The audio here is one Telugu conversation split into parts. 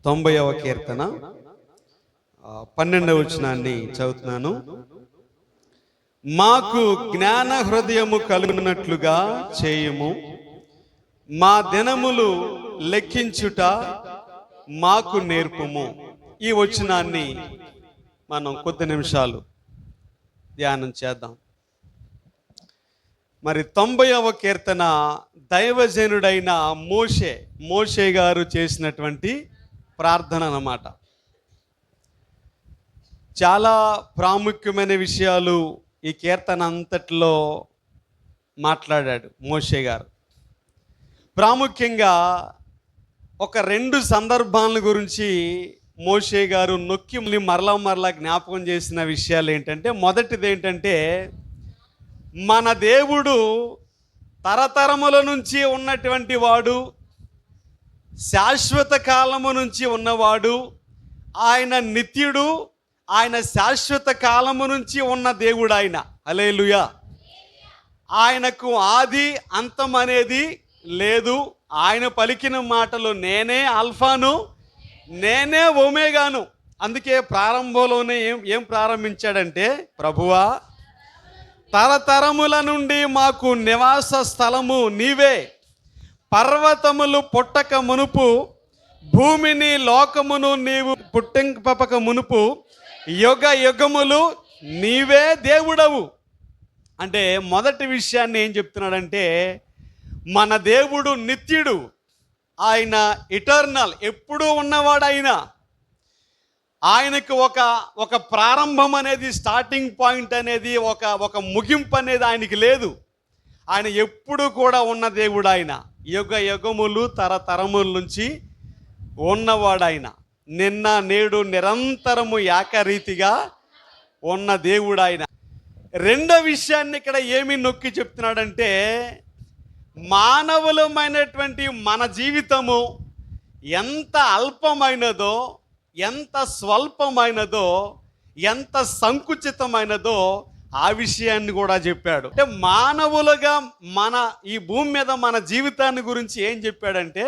90వ కీర్తన 12వ వచనాన్ని చదువుతున్నాను. మాకు జ్ఞాన హృదయము కలుగునట్లుగా చేయుము, మా దినములు లెక్కించుట మాకు నేర్పుము. ఈ వచనాన్ని మనం కొద్ది నిమిషాలు ధ్యానం చేద్దాం. మరి 90వ కీర్తన దైవజనుడైన మోషే గారు చేసినటువంటి ప్రార్థన అన్నమాట. చాలా ప్రాముఖ్యమైన విషయాలు ఈ కీర్తన అంతట్లో మాట్లాడాడు మోషే గారు. ప్రాముఖ్యంగా ఒక 2 సందర్భాల గురించి మోషే గారు నొక్కి మరలా జ్ఞాపకం చేసిన విషయాలు ఏంటంటే, మొదటిది ఏంటంటే, మన దేవుడు తరతరముల నుంచి ఉన్నటువంటి వాడు, శాశ్వత కాలము నుంచి ఉన్నవాడు, ఆయన నిత్యుడు, ఆయన శాశ్వత కాలము నుంచి ఉన్న దేవుడు ఆయన. హల్లెలూయా. ఆయనకు ఆది అంతం అనేది లేదు. ఆయన పలికిన మాటలు నేనే ఆల్ఫాను, నేనే ఒమేగాను. అందుకే ప్రారంభంలోనే ఏం ప్రారంభించాడంటే, ప్రభువా తరతరముల నుండి మాకు నివాస స్థలము నీవే, పర్వతములు పుట్టక మునుపు, భూమిని లోకమును నీవు పుట్టింపక మునుపు, యుగ యుగములు నీవే దేవుడవు. అంటే మొదటి విషయాన్ని ఏం చెప్తున్నాడంటే, మన దేవుడు నిత్యుడు, ఆయన ఇటర్నల్, ఎప్పుడూ ఉన్నవాడు. ఆయనకు ఒక ప్రారంభం అనేది, స్టార్టింగ్ పాయింట్ అనేది, ఒక ముగింపు అనేది ఆయనకి లేదు. ఆయన ఎప్పుడు కూడా ఉన్న దేవుడు. ఆయన యుగ యుగములు తరతరముల నుంచి ఉన్నవాడు. ఆయన నిన్న నేడు నిరంతరము ఏకరీతిగా ఉన్న దేవుడు ఆయన. రెండో విషయాన్ని ఇక్కడ ఏమి నొక్కి చెప్తున్నాడంటే, మానవులమైనటువంటి మన జీవితము ఎంత అల్పమైనదో, ఎంత స్వల్పమైనదో, ఎంత సంకుచితమైనదో ఆ విషయాన్ని కూడా చెప్పాడు. అంటే మానవులుగా ఈ భూమి మీద మన జీవితాన్ని గురించి ఏం చెప్పాడంటే,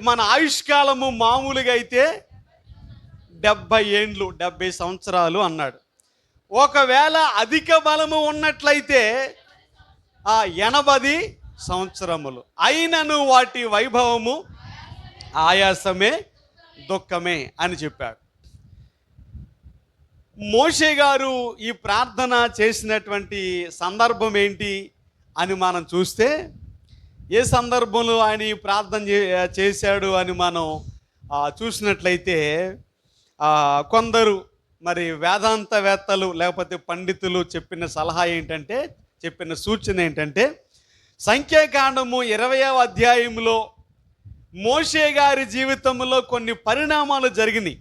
మన ఆయుష్కాలము మామూలుగా అయితే 70 ఏండ్లు, 70 సంవత్సరాలు అన్నాడు. ఒకవేళ అధిక బలము ఉన్నట్లయితే 80 సంవత్సరములు. అయినను వాటి వైభవము ఆయాసమే దుఃఖమే అని చెప్పాడు. మోషే గారు ఈ ప్రార్థన చేసినటువంటి సందర్భం ఏంటి అని మనం చూస్తే, ఏ సందర్భంలో ఆయన ఈ ప్రార్థన చేశాడు అని మనం చూసినట్లయితే, కొందరు మరి వేదాంతవేత్తలు లేకపోతే పండితులు చెప్పిన సలహా ఏంటంటే, చెప్పిన సూచన ఏంటంటే, సంఖ్యాకాండము 20వ అధ్యాయంలో మోషే గారి జీవితంలో కొన్ని పరిణామాలు జరిగినాయి,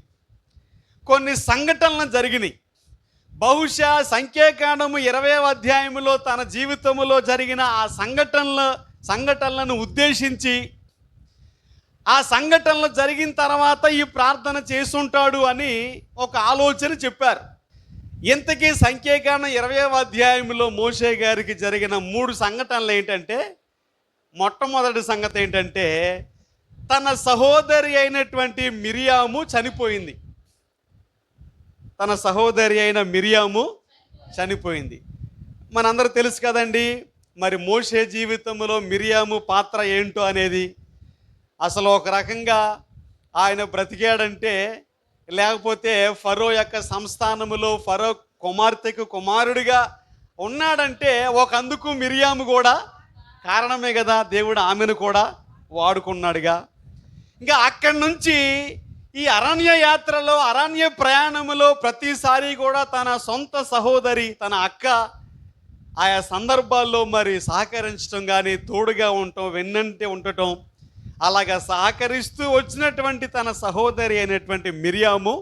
కొన్ని సంఘటనలు జరిగినాయి. బహుశా సంఖ్యాకాండము 20వ అధ్యాయంలో తన జీవితంలో జరిగిన ఆ సంఘటనలను ఉద్దేశించి, ఆ సంఘటనలు జరిగిన తర్వాత ఈ ప్రార్థన చేసుంటాడు అని ఒక ఆలోచన చెప్పారు. ఇంతకీ సంఖ్యాకాండం 20వ అధ్యాయంలో మోషే గారికి జరిగిన 3 సంఘటనలు ఏంటంటే, మొట్టమొదటి సంగతి ఏంటంటే, తన సహోదరి అయినటువంటి మిరియాము చనిపోయింది. తన సహోదరి అయిన మిరియాము చనిపోయింది. మనందరూ తెలుసు కదండి, మరి మోషే జీవితంలో మిరియాము పాత్ర ఏంటో అనేది. అసలు ఒక రకంగా ఆయన బ్రతికాడంటే, లేకపోతే ఫరో యొక్క సంస్థానములో ఫరో కుమార్తెకు కుమారుడిగా ఉన్నాడంటే ఒకందుకు మిరియాము కూడా కారణమే కదా. దేవుడు ఆమెను కూడా వాడుకున్నాడుగా. ఇంకా అక్కడి నుంచి ఈ అరణ్య యాత్రలో, అరణ్య ప్రయాణములో ప్రతిసారి కూడా తన సొంత సహోదరి, తన అక్క ఆయా సందర్భాల్లో మరి సహకరించడం కానీ, తోడుగా ఉండటం, వెన్నంటే ఉండటం, అలాగా సహకరిస్తూ వచ్చినటువంటి తన సహోదరి అయినటువంటి మిరియాము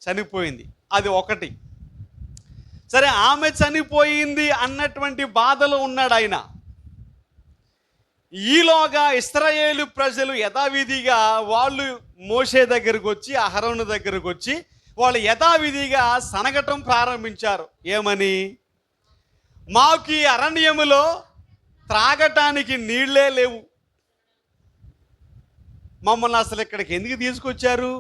చనిపోయింది. అది ఒకటి. సరే, ఆమె చనిపోయింది అన్నటువంటి బాధలో ఉన్నాడు ఆయన. ఈలోగా ఇశ్రాయేలు ప్రజలు యథావిధిగా వాళ్ళు మోషే దగ్గరకు వచ్చి, అహరోను దగ్గరకు వచ్చి వాళ్ళు యథావిధిగా సనగటం ప్రారంభించారు. ఏమని? మాకు ఈ అరణ్యములో త్రాగటానికి నీళ్లే లేవు, మమ్మల్ని అసలు ఇక్కడికి ఎందుకు తీసుకొచ్చారు?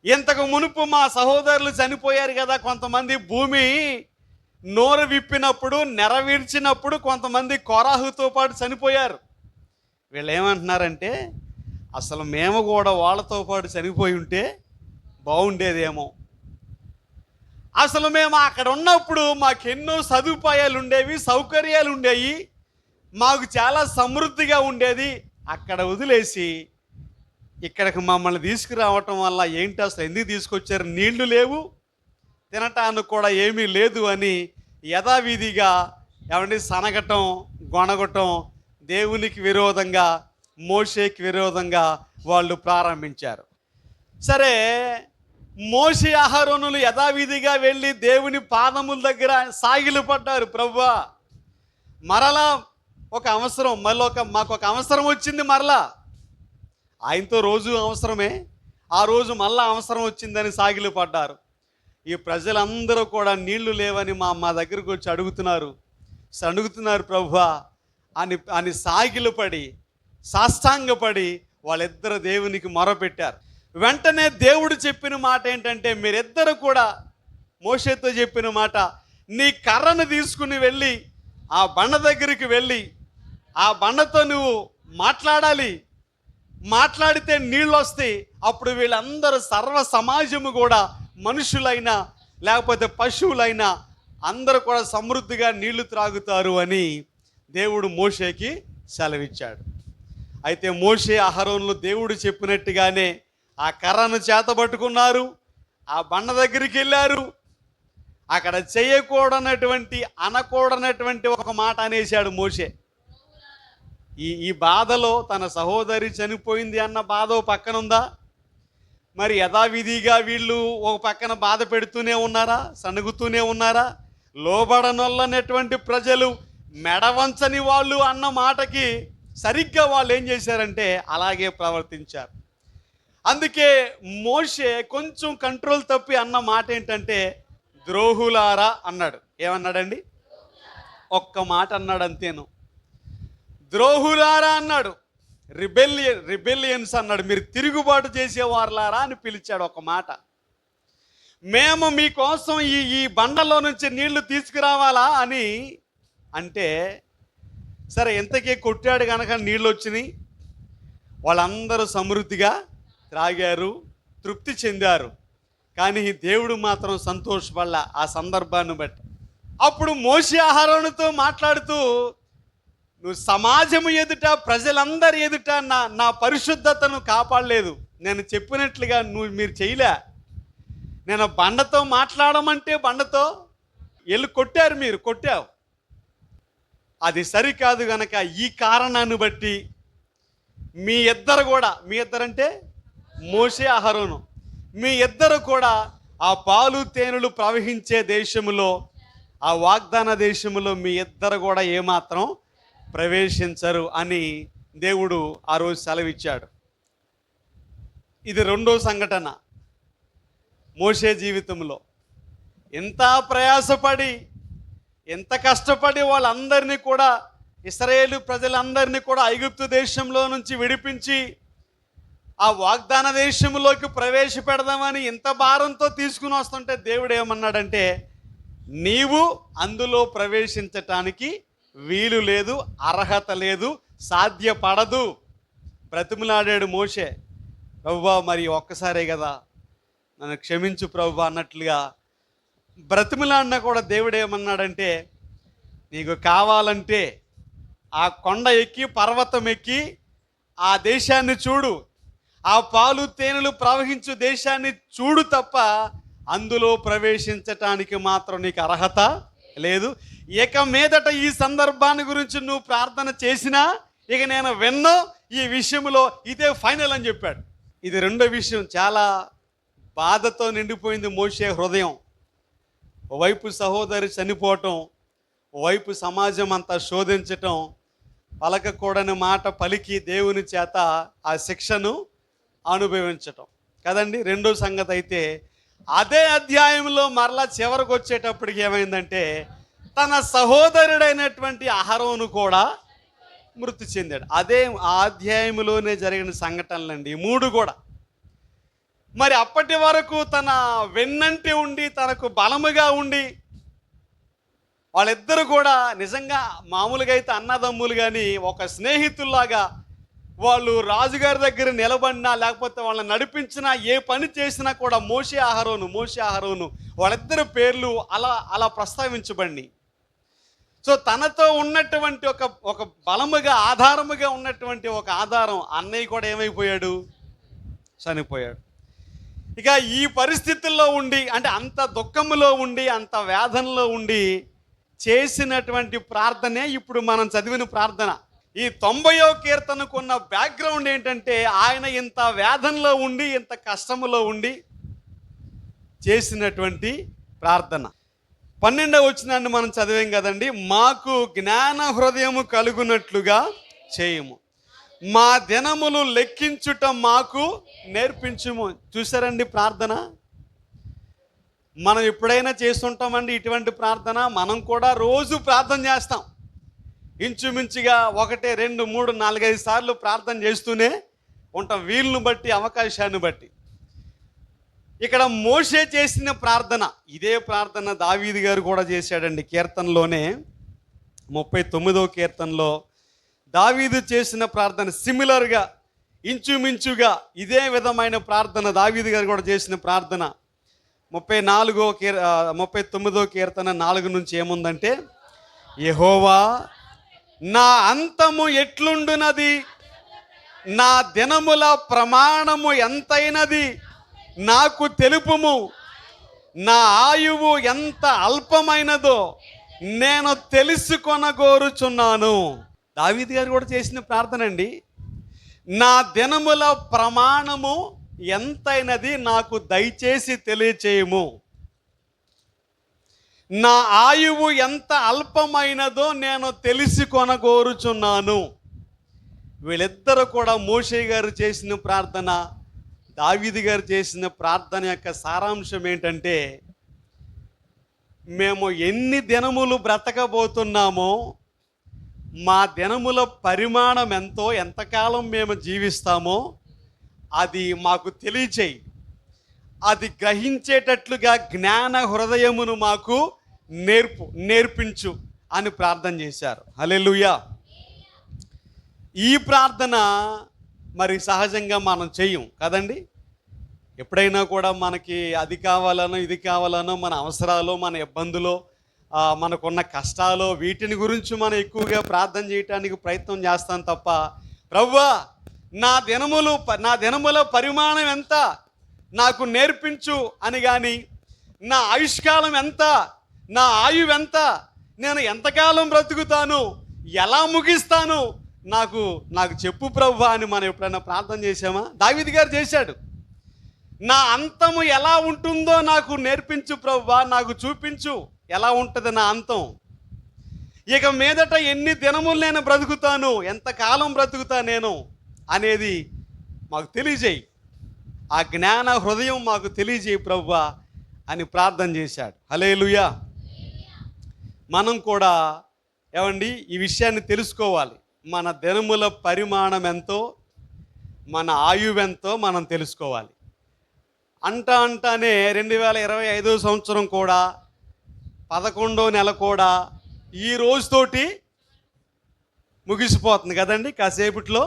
ఇంతకు మునుపు మా సహోదరులు చనిపోయారు కదా, కొంతమంది భూమి నోరు విప్పినప్పుడు నెరవేర్చినప్పుడు కొంతమంది కోరాహుతో పాటు చనిపోయారు. వీళ్ళు ఏమంటున్నారంటే, అసలు మేము కూడా వాళ్ళతో పాటు చనిపోయి ఉంటే బాగుండేదేమో. అసలు మేము అక్కడ ఉన్నప్పుడు మాకెన్నో సదుపాయాలు ఉండేవి, సౌకర్యాలు ఉండేవి, మాకు చాలా సమృద్ధిగా ఉండేది. అక్కడ వదిలేసి ఇక్కడికి మమ్మల్ని తీసుకురావటం వల్ల ఏంటి, అసలు ఎందుకు తీసుకొచ్చారు? నీళ్లు లేవు, తినటానికి కూడా ఏమీ లేదు అని యథావిధిగా ఏమండి సనగటం, గొణగటం, దేవునికి విరోధంగా, మోషేకి విరోధంగా వాళ్ళు ప్రారంభించారు. సరే, మోషే అహరోనులు యథావిధిగా వెళ్ళి దేవుని పాదముల దగ్గర సాగిలు పడ్డారు. ప్రభువా, మరలా ఒక అవసరం, మాకు ఒక అవసరం వచ్చింది, మరలా ఆయనతో రోజు అవసరమే, ఆ రోజు మళ్ళా అవసరం వచ్చిందని సాగిలు పడ్డారు. ఈ ప్రజలందరూ కూడా నీళ్లు లేవని మా దగ్గరకు వచ్చి అడుగుతున్నారు ప్రభువా అని సాగిలు పడి, సాష్టాంగపడి వాళ్ళిద్దరు దేవునికి మొరపెట్టారు. వెంటనే దేవుడు చెప్పిన మాట ఏంటంటే, మీరిద్దరు కూడా మోషేతో చెప్పిన మాట, నీ కర్రను తీసుకుని వెళ్ళి ఆ బండ దగ్గరికి వెళ్ళి ఆ బండతో నువ్వు మాట్లాడాలి, మాట్లాడితే నీళ్ళు వస్తాయి. అప్పుడు వీళ్ళందరూ సర్వ సమాజము కూడా, మనుషులైనా లేకపోతే పశువులైనా అందరూ కూడా సమృద్ధిగా నీళ్లు త్రాగుతారు అని దేవుడు మోషేకి సెలవిచ్చాడు. అయితే మోషే అహరోనులు దేవుడు చెప్పినట్టుగానే ఆ కర్రను చేతబట్టుకున్నారు, ఆ బండ దగ్గరికి వెళ్ళారు. అక్కడ అనకూడనటువంటి ఒక మాట అనేశాడు మోషే. ఈ బాధలో తన సహోదరి చనిపోయింది అన్న బాధ పక్కన ఉందా? మరి యథావిధిగా వీళ్ళు ఒక పక్కన బాధ పెడుతూనే ఉన్నారా, సణుగుతూనే ఉన్నారా? లోబడనొల్లనటువంటి ప్రజలు, మెడవంచని వాళ్ళు అన్న మాటకి సరిగ్గా వాళ్ళు ఏం చేశారంటే అలాగే ప్రవర్తించారు. అందుకే మోషే కొంచెం కంట్రోల్ తప్పి అన్న మాట ఏంటంటే, ద్రోహులారా అన్నాడు. ఏమన్నాడండి? ఒక్క మాట అన్నాడు అంతేను. ద్రోహులారా అన్నాడు. రిబెలియన్స్ అన్నాడు. మీరు తిరుగుబాటు చేసేవారులారా అని పిలిచాడు. ఒక మాట, మేము మీకోసం ఈ బండలో నుంచి నీళ్లు తీసుకురావాలా అని అంటే, సరే ఇంతకీ కొట్టాడు కనుక నీళ్ళు వచ్చినాయి, వాళ్ళందరూ సమృద్ధిగా త్రాగారు, తృప్తి చెందారు. కానీ దేవుడు మాత్రం సంతోషపడలా ఆ సందర్భాన్ని బట్టి. అప్పుడు మోషే అహరోనుతో మాట్లాడుతూ, నువ్వు సమాజము ఎదుట, ప్రజలందరి ఎదుట నా పరిశుద్ధతను కాపాడలేదు, నేను చెప్పినట్లుగా మీరు చేయలే. నేను బండతో మాట్లాడమంటే బండతో వెళ్ళి కొట్టారు, మీరు కొట్టావు. అది సరికాదు గనక ఈ కారణాన్ని బట్టి మీ ఇద్దరంటే మోషే అహరోను, మీ ఇద్దరు కూడా ఆ పాలు తేనెలు ప్రవహించే దేశములో, ఆ వాగ్దాన దేశములో మీ ఇద్దరు కూడా ఏమాత్రం ప్రవేశించరు అని దేవుడు ఆ రోజు సెలవిచ్చాడు. ఇది రెండో సంఘటన మోషే జీవితంలో. ఎంత ప్రయాసపడి, ఎంత కష్టపడి వాళ్ళందరినీ కూడా, ఇశ్రాయేలు ప్రజలందరినీ కూడా ఐగుప్తు దేశంలో నుంచి విడిపించి ఆ వాగ్దాన దేశంలోకి ప్రవేశపెడదామని ఇంత భారంతో తీసుకుని వస్తుంటే దేవుడు ఏమన్నాడంటే, నీవు అందులో ప్రవేశించటానికి వీలు లేదు, అర్హత లేదు, సాధ్యపడదు. బ్రతిమలాడాడు మోషే. ప్రభువా, మరి ఒక్కసారే కదా, నన్ను క్షమించు ప్రభువా అన్నట్లుగా బ్రతిమలాడినా కూడా దేవుడు ఏమన్నాడంటే, నీకు కావాలంటే ఆ కొండ ఎక్కి, పర్వతం ఎక్కి ఆ దేశాన్ని చూడు, ఆ పాలు తేనెలు ప్రవహించు దేశాన్ని చూడు తప్ప అందులో ప్రవేశించటానికి మాత్రం నీకు అర్హత లేదు. ఇక మీదట ఈ సందర్భాన్ని గురించి నువ్వు ప్రార్థన చేసినా ఇక నేను విన్నో, ఈ విషయంలో ఇదే ఫైనల్ అని చెప్పాడు. ఇది రెండో విషయం. చాలా బాధతో నిండిపోయింది మోషే హృదయం. ఓవైపు సహోదరి చనిపోవటం, ఓవైపు సమాజం అంతా శోధించటం, పలకకూడని మాట పలికి దేవుని చేత ఆ శిక్షను అనుభవించటం కదండి. రెండో సంగతి అయితే అదే అధ్యాయంలో మరలా చివరికి వచ్చేటప్పటికి ఏమైందంటే, తన సహోదరుడైనటువంటి అహరోను కూడా మృతి చెందాడు. అదే ఆ అధ్యాయంలోనే జరిగిన సంఘటనలండి ఈ మూడు కూడా. మరి అప్పటి వరకు తన వెన్నంటి ఉండి తనకు బలముగా ఉండి వాళ్ళిద్దరు కూడా నిజంగా మామూలుగా అయితే అన్నదమ్ములు కానీ ఒక స్నేహితుల్లాగా వాళ్ళు రాజుగారి దగ్గర నిలబడినా లేకపోతే వాళ్ళని నడిపించినా ఏ పని చేసినా కూడా మోషే అహరోను వాళ్ళిద్దరి పేర్లు అలా ప్రస్తావించబడి, సో తనతో ఉన్నటువంటి ఒక బలముగా ఆధారముగా ఉన్నటువంటి ఒక ఆధారం అన్నయ్య కూడా ఏమైపోయాడు, చనిపోయాడు. ఇక ఈ పరిస్థితుల్లో ఉండి అంటే అంత దుఃఖములో ఉండి అంత వేదనలో ఉండి చేసినటువంటి ప్రార్థనే ఇప్పుడు మనం చదివిన ప్రార్థన. ఈ 90వ కీర్తనకున్న బ్యాక్గ్రౌండ్ ఏంటంటే ఆయన ఇంత వేదనలో ఉండి ఇంత కష్టములో ఉండి చేసినటువంటి ప్రార్థన. 12వ వచనాన్ని మనం చదివాం కదండి. మాకు జ్ఞాన హృదయము కలుగునట్లుగా చేయము, మా దినములు లెక్కించుట మాకు నేర్పించుము. చూసారండి ప్రార్థన. మనం ఎప్పుడైనా చేస్తుంటామండి ఇటువంటి ప్రార్థన. మనం కూడా రోజు ప్రార్థన చేస్తాం. ఇంచుమించుగా 1, 2, 3, 4, 5 సార్లు ప్రార్థన చేస్తూనే ఉంటాం, వీలును బట్టి అవకాశాన్ని బట్టి. ఇక్కడ మోషే చేసిన ప్రార్థన, ఇదే ప్రార్థన దావీదు గారు కూడా చేశాడండి. కీర్తనలోనే 39వ కీర్తనలో దావీదు చేసిన ప్రార్థన సిమిలర్గా ఇంచుమించుగా ఇదే విధమైన ప్రార్థన దావీదు గారు కూడా చేసిన ప్రార్థన. 39వ కీర్తన 4 నుంచి ఏముందంటే, యెహోవా నా అంతము ఎట్లుండునది, నా దినముల ప్రమాణము ఎంతైనది నాకు తెలుపుము, నా ఆయువు ఎంత అల్పమైనదో నేను తెలుసుకొనగోరుచున్నాను. దావీదు గారు కూడా చేసిన ప్రార్థన అండి. నా దినముల ప్రమాణము ఎంతైనది నాకు దయచేసి తెలియచేయము, నా ఆయువు ఎంత అల్పమైనదో నేను తెలుసుకొనగోరుచున్నాను. వీళ్ళిద్దరూ కూడా మోషే గారు చేసిన ప్రార్థన, దావీదు గారు చేసిన ప్రార్థన యొక్క సారాంశం ఏంటంటే, మేము ఎన్ని దినములు బ్రతకబోతున్నామో, మా దినముల పరిమాణం ఎంతో, ఎంతకాలం మేము జీవిస్తామో అది మాకు తెలియచేయి, అది గ్రహించేటట్లుగా జ్ఞాన హృదయమును మాకు నేర్పించు అని ప్రార్థన చేశారు. హల్లెలూయా. ఈ ప్రార్థన మరి సహజంగా మనం చెయ్యం కదండి. ఎప్పుడైనా కూడా మనకి అది కావాలనో ఇది కావాలనో, మన అవసరాలు, మన ఇబ్బందులు, మనకున్న కష్టాలు, వీటిని గురించి మనం ఎక్కువగా ప్రార్థన చేయటానికి ప్రయత్నం చేస్తాం తప్ప, ప్రభువా నా దినముల పరిమాణం ఎంత నాకు నేర్పించు అని కానీ, నా ఆయుష్కాలం ఎంత, నా ఆయువు ఎంత, నేను ఎంతకాలం బ్రతుకుతాను, ఎలా ముగిస్తాను, నాకు చెప్పు ప్రభువా అని మనం ఎప్పుడైనా ప్రార్థన చేశామా? దావీదు గారు చేశాడు. నా అంతము ఎలా ఉంటుందో నాకు నేర్పించు ప్రభువా, నాకు చూపించు ఎలా ఉంటుంది నా అంతం, ఇక మీదట ఎన్ని దినములు నేను బ్రతుకుతాను, ఎంతకాలం బ్రతుకుతా నేను అనేది మాకు తెలియజేయి, ఆ జ్ఞాన హృదయం మాకు తెలియజేయి ప్రభువా అని ప్రార్థన చేశాడు. హల్లెలూయా. మనం కూడా ఏమండి ఈ విషయాన్ని తెలుసుకోవాలి. మన దినముల పరిమాణం ఎంతో, మన ఆయువు ఎంతో మనం తెలుసుకోవాలి. అంటానే 2025వ సంవత్సరం కూడా 11వ నెల కూడా ఈ రోజుతోటి ముగిసిపోతుంది కదండి, కాసేపట్లో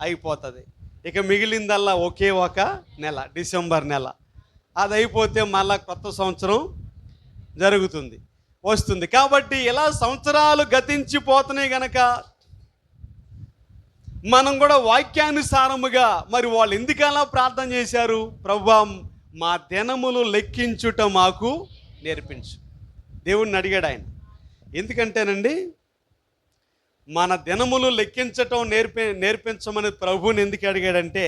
అయిపోతుంది. ఇక మిగిలిందల్లా ఒకే ఒక నెల, డిసెంబర్ నెల. అది అయిపోతే మళ్ళా కొత్త సంవత్సరం వస్తుంది. కాబట్టి ఇలా సంవత్సరాలు గతించిపోతున్నాయి గనక మనం కూడా వాక్యానుసారముగా మరి వాళ్ళు ఎందుకలా ప్రార్థన చేశారు, ప్రభువా మా దినములు లెక్కించుట మాకు నేర్పించు. దేవుణ్ణి అడిగాడు ఆయన. ఎందుకంటేనండి మన దినములు లెక్కించటం నేర్పించమని ప్రభువుని ఎందుకు అడిగాడంటే,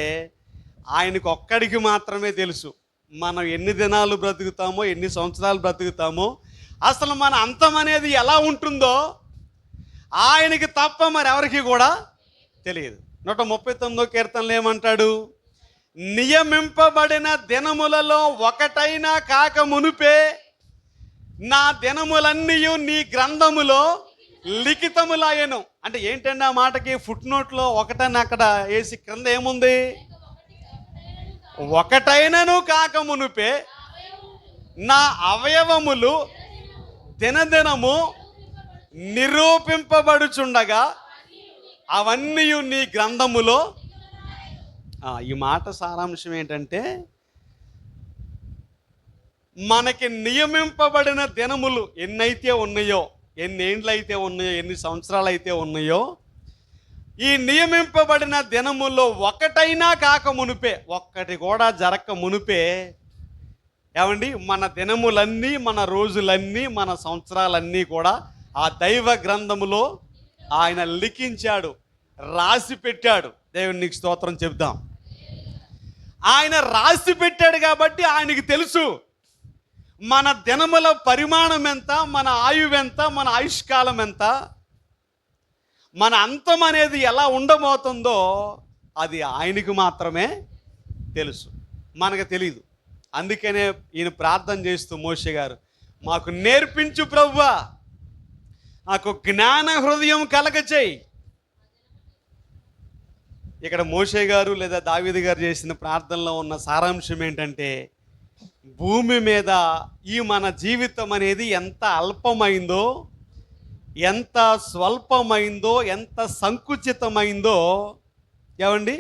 ఆయనకు ఒక్కడికి మాత్రమే తెలుసు మనం ఎన్ని దినాలు బ్రతుకుతామో, ఎన్ని సంవత్సరాలు బ్రతుకుతామో, అసలు మన అంతం అనేది ఎలా ఉంటుందో ఆయనకి తప్ప మరి ఎవరికి కూడా తెలియదు. 139వ కీర్తనలో ఏమంటాడు, నియమింపబడిన దినములలో ఒకటైనా కాక మునుపే నా దినములన్నీ నీ గ్రంథములో లిఖితములాయను. అంటే ఏంటండి ఆ మాటకి ఫుట్ నోట్లో ఒకటని అక్కడ వేసి క్రింద ఏముంది? ఒకటైనను కాక మునుపే నా అవయవములు దినదినము నిరూపింపబడుచుండగా అవన్నీ నీ గ్రంథములో. ఈ మాట సారాంశం ఏంటంటే, మనకి నియమింపబడిన దినములు ఎన్నైతే ఉన్నాయో, ఎన్ని ఏండ్లయితే ఉన్నాయో, ఎన్ని సంవత్సరాలు అయితే ఉన్నాయో, ఈ నియమింపబడిన దినముల్లో ఒకటైనా కాక మునిపే, ఒక్కటి కూడా జరక్క మునిపే ఏమండి, మన దినములన్నీ, మన రోజులన్నీ, మన సంవత్సరాలన్నీ కూడా ఆ దైవ గ్రంథములో ఆయన లిఖించాడు, రాసి పెట్టాడు. దేవునికి స్తోత్రం చెప్దాం. ఆయన రాసి పెట్టాడు కాబట్టి ఆయనకి తెలుసు మన దినముల పరిమాణం ఎంత, మన ఆయువు ఎంత, మన ఆయుష్కాలం ఎంత, మన అంతం అనేది ఎలా ఉండబోతుందో అది ఆయనకు మాత్రమే తెలుసు, మనకు తెలియదు. అందుకనే ఈయన ప్రార్థన చేస్తూ మోషే గారు, మాకు నేర్పించు ప్రభువా, నాకు జ్ఞాన హృదయం కలగచేయి. ఇక్కడ మోషే గారు లేదా దావీదు గారు చేసిన ప్రార్థనలో ఉన్న సారాంశం ఏంటంటే, భూమి మీద ఈ మన జీవితం అనేది ఎంత అల్పమైందో, ఎంత స్వల్పమైందో, ఎంత సంకుచితమైందో ఏమండి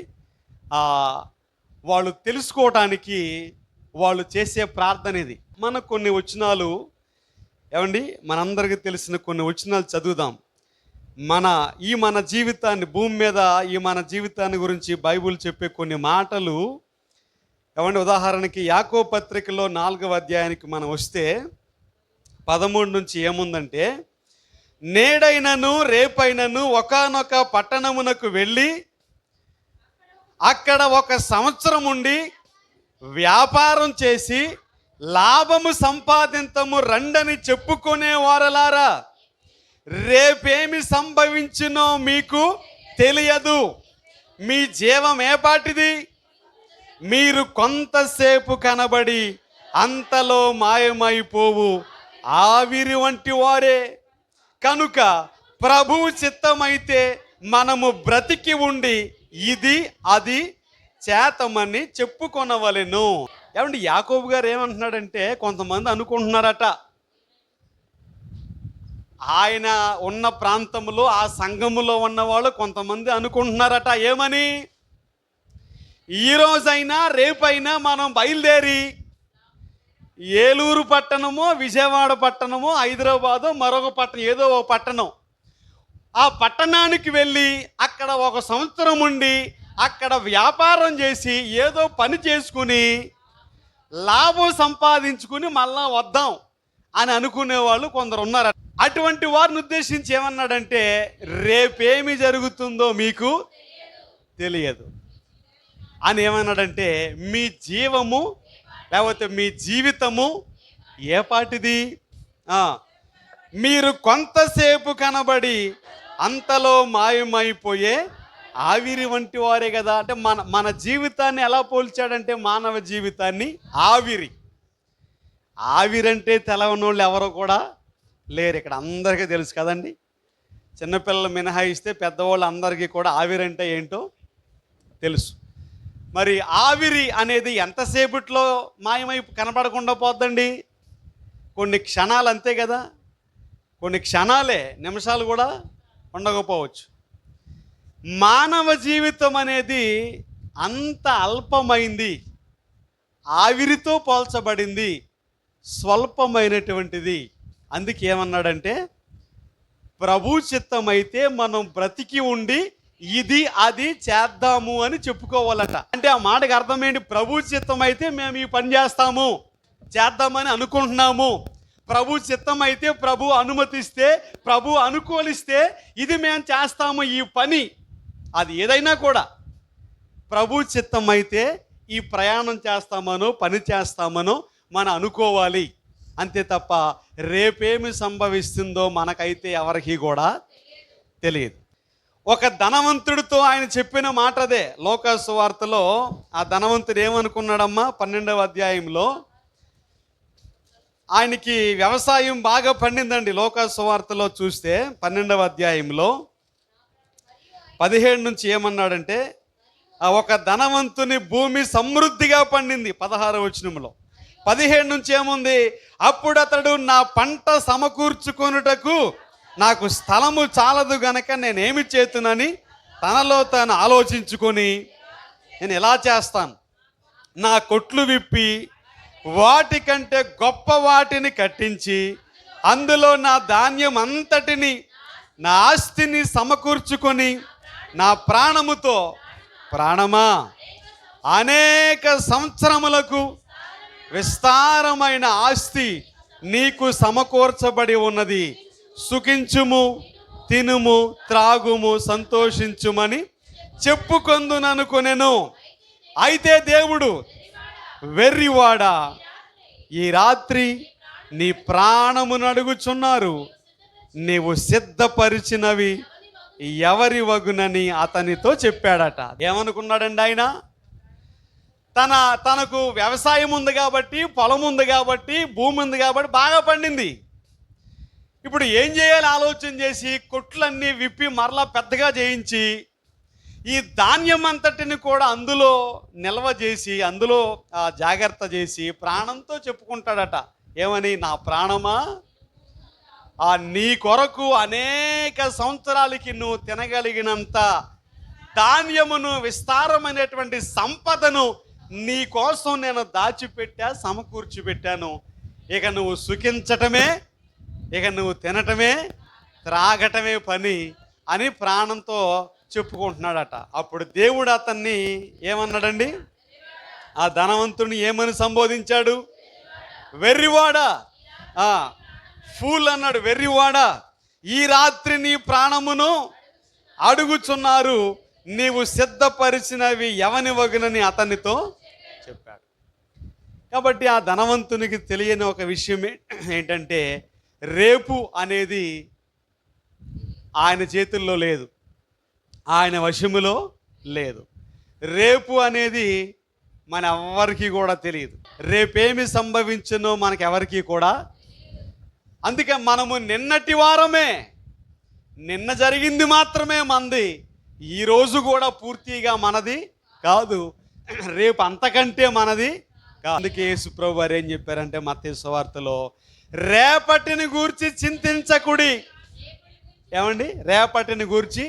వాళ్ళు తెలుసుకోవటానికి వాళ్ళు చేసే ప్రార్థన ఇది. మనకు కొన్ని వచనాలు ఏమండి, మనందరికీ తెలిసిన కొన్ని వచనాలు చదువుదాం. మన జీవితాన్ని, భూమి మీద ఈ మన జీవితాన్ని గురించి బైబిల్ చెప్పే కొన్ని మాటలు ఏమండి. ఉదాహరణకి యాకోబు పత్రికలో 4వ అధ్యాయానికి మనం వస్తే 13 నుంచి ఏముందంటే, నేడైనను రేపైనను ఒకానొక పట్టణమునకు వెళ్ళి అక్కడ 1 సంవత్సరం ఉండి వ్యాపారం చేసి లాభము సంపాదించము రండని చెప్పుకునే వారలారా, రేపేమి సంభవించునో మీకు తెలియదు. మీ జీవం ఏపాటిది? మీరు కొంతసేపు కనబడి అంతలో మాయమైపోవు ఆవిరి వంటి వారే. కనుక ప్రభువు చిత్తమైతే మనము బ్రతికి ఉండి ఇది అది చేతమని చెప్పుకొనవలెను. ఏమండి, యాకోబు గారు ఏమంటున్నాడంటే, కొంతమంది అనుకుంటున్నారట ఆయన ఉన్న ప్రాంతంలో ఆ సంఘములో ఉన్నవాళ్ళు కొంతమంది అనుకుంటున్నారట ఏమని, ఈరోజైనా రేపైనా మనం బయలుదేరి ఏలూరు పట్టణమో, విజయవాడ పట్టణమో, హైదరాబాదో, మరొక పట్టణం, ఏదో ఒక పట్టణం, ఆ పట్టణానికి వెళ్ళి అక్కడ 1 సంవత్సరం ఉండి అక్కడ వ్యాపారం చేసి ఏదో పని చేసుకుని లాభం సంపాదించుకుని మళ్ళా వద్దాం అని అనుకునే వాళ్ళు కొందరు ఉన్నారు. అటువంటి వారిని ఉద్దేశించి ఏమన్నాడంటే, రేపేమి జరుగుతుందో మీకు తెలియదు అని ఏమన్నాడంటే, మీ జీవము లేకపోతే మీ జీవితము ఏపాటిది? మీరు కొంతసేపు కనబడి అంతలో మాయమైపోయే ఆవిరి వంటి వారే కదా. అంటే మన జీవితాన్ని ఎలా పోల్చాడంటే, మానవ జీవితాన్ని ఆవిరి. ఆవిరంటే తెలవనోళ్ళు ఎవరో కూడా లేరు ఇక్కడ, అందరికీ తెలుసు కదండి. చిన్నపిల్లలు మినహాయిస్తే పెద్దవాళ్ళు అందరికీ కూడా ఆవిరంటే ఏంటో తెలుసు. మరి ఆవిరి అనేది ఎంతసేపట్లో మాయమై కనపడకుండా పోద్దండి? కొన్ని క్షణాలు అంతే కదా, కొన్ని క్షణాలే, నిమిషాలు కూడా ఉండకపోవచ్చు. మానవ జీవితం అనేది అంత అల్పమైంది, ఆవిరితో పోల్చబడింది, స్వల్పమైనటువంటిది. అందుకే ఏమన్నాడంటే, ప్రభు చిత్తమైతే మనం బ్రతికి ఉండి ఇది అది చేద్దాము అని చెప్పుకోవాలట. అంటే ఆ మాటకు అర్థం ఏంటి? ప్రభు చిత్తమైతే మేము ఈ పని చేద్దామని అనుకుంటున్నాము, ప్రభు చిత్తమైతే, ప్రభు అనుమతిస్తే, ప్రభు అనుకూలిస్తే ఇది మేము చేస్తాము ఈ పని. అది ఏదైనా కూడా ప్రభు చిత్తమైతే ఈ ప్రయాణం చేస్తామనో పని చేస్తామనో మనం అనుకోవాలి. అంతే తప్ప రేపేమి సంభవిస్తుందో మనకైతే ఎవరికి కూడా తెలియదు. ఒక ధనవంతుడితో ఆయన చెప్పిన మాట అదే. లోకా సువార్తలో ఆ ధనవంతుడు ఏమనుకున్నాడమ్మా? 12వ అధ్యాయంలో ఆయనకి వ్యవసాయం బాగా పండిందండి. లోకాసు సువార్తలో చూస్తే 12వ అధ్యాయంలో 17 నుంచి ఏమన్నాడంటే, ఒక ధనవంతుని భూమి సమృద్ధిగా పండింది 16వ వచనంలో. 17 నుంచి ఏముంది, అప్పుడు అతడు నా పంట సమకూర్చుకొనుటకు నాకు స్థలము చాలదు గనక నేనేమి చేతునని తనలో తాను ఆలోచించుకొని, నేను ఎలా చేస్తాను, నా కొట్లు విప్పి వాటికంటే గొప్ప వాటిని కట్టించి అందులో నా ధాన్యం అంతటిని, నా ఆస్తిని సమకూర్చుకొని నా ప్రాణముతో, ప్రాణమా అనేక సంవత్సరములకు విస్తారమైన ఆస్తి నీకు సమకూర్చబడి ఉన్నది, సుఖించుము, తినుము, త్రాగుము, సంతోషించుమని చెప్పుకొందుననుకొనెను. అయితే దేవుడు, వెర్రివాడా, ఈ రాత్రి నీ ప్రాణమును అడుగుచున్నారు, నీవు సిద్ధపరిచినవి ఎవరి వగునని అతనితో చెప్పాడట. ఏమనుకున్నాడండి ఆయన? తనకు వ్యవసాయం ఉంది కాబట్టి, పొలం ఉంది కాబట్టి, భూమి ఉంది కాబట్టి బాగా పండింది. ఇప్పుడు ఏం చేయాలి ఆలోచన చేసి కొట్లన్నీ విప్పి మరలా పెద్దగా చేయించి ఈ ధాన్యం అంతటిని కూడా అందులో నిల్వ చేసి, అందులో జాగ్రత్త చేసి ప్రాణంతో చెప్పుకుంటాడట. ఏమని? నా ప్రాణమా, నీ కొరకు అనేక సంవత్సరాలకి నువ్వు తినగలిగినంత ధాన్యమును, విస్తారమైనటువంటి సంపదను నీ కోసం నేను దాచిపెట్టా, సమకూర్చి పెట్టాను. ఇక నువ్వు సుఖించటమే, ఇక నువ్వు తినటమే, త్రాగటమే పని అని ప్రాణంతో చెప్పుకుంటున్నాడట. అప్పుడు దేవుడు అతన్ని ఏమన్నాడండి? ఆ ధనవంతుని ఏమని సంబోధించాడు? వెర్రివాడా, ఫూల్ అన్నాడు. వెర్రివాడా, ఈ రాత్రి నీ ప్రాణమును అడుగుచున్నారు, నీవు సిద్ధపరిచినవి ఎవని వగునని అతనితో చెప్పాడు. కాబట్టి ఆ ధనవంతునికి తెలియని ఒక విషయం ఏంటంటే, రేపు అనేది ఆయన చేతుల్లో లేదు, ఆయన వశములో లేదు. రేపు అనేది మన ఎవరికి కూడా తెలియదు. రేపేమి సంభవించునో మనకెవరికి కూడా. అందుకే మనము నిన్నటి వారమే, నిన్న జరిగింది మాత్రమే మనది, ఈరోజు కూడా పూర్తిగా మనది కాదు, రేపు అంతకంటే మనది కాదు. అందుకే యేసు ప్రభువు వారు ఏం చెప్పారంటే మత్తయి సువార్తలో, రేపటిని గూర్చి చింతించకుడి. ఏమండి? రేపటిని గూర్చి,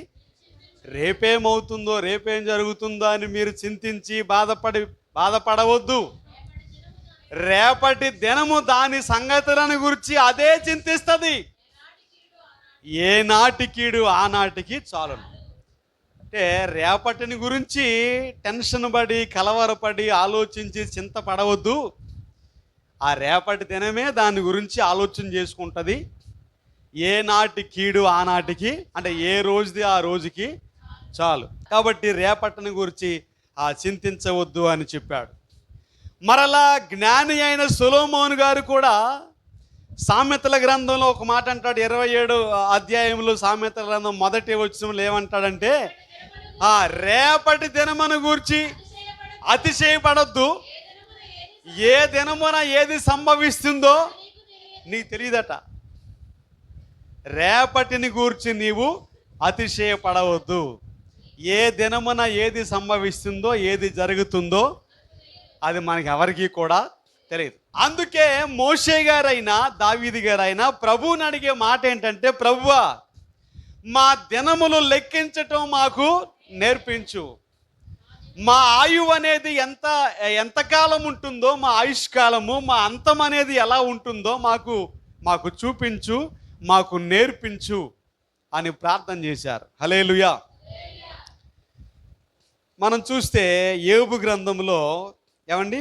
రేపేమవుతుందో, రేపేం జరుగుతుందో అని మీరు చింతించి బాధపడవద్దు. రేపటి దినము దాని సంగతులను గురించి అదే చింతిస్తుంది. ఏ నాటికీడు ఆనాటికి చాలును. అంటే రేపటిని గురించి టెన్షన్ పడి, కలవరపడి, ఆలోచించి చింతపడవద్దు. ఆ రేపటి దినమే దాని గురించి ఆలోచన చేసుకుంటుంది. ఏ నాటి కీడు ఆనాటికి, అంటే ఏ రోజుది ఆ రోజుకి చాలు. కాబట్టి రేపటిని గురించి చింతించవద్దు అని చెప్పాడు. మరలా జ్ఞాని అయిన సొలొమోను గారు కూడా సామెతల గ్రంథంలో ఒక మాట అంటాడు. 27వ అధ్యాయంలో సామెతల గ్రంథం 1వ వచనంలో ఏమంటాడంటే, రేపటి దినమును గూర్చి అతిశయపడద్దు, ఏ దినమున ఏది సంభవిస్తుందో నీకు తెలియదట. రేపటిని గూర్చి నీవు అతిశయపడవద్దు. ఏ దినమున ఏది సంభవిస్తుందో, ఏది జరుగుతుందో అది మనకి ఎవరికి కూడా తెలియదు. అందుకే మోషే గారైనా, దావీదు గారైనా ప్రభువుని అడిగే మాట ఏంటంటే, ప్రభువా, మా దినములు లెక్కించటం మాకు నేర్పించు. మా ఆయువు అనేది ఎంతకాలం ఉంటుందో, మా ఆయుష్కాలము, మా అంతం అనేది ఎలా ఉంటుందో మాకు చూపించు, మాకు నేర్పించు అని ప్రార్థన చేశారు. హల్లెలూయా. మనం చూస్తే యోబు గ్రంథంలో ఏమండి,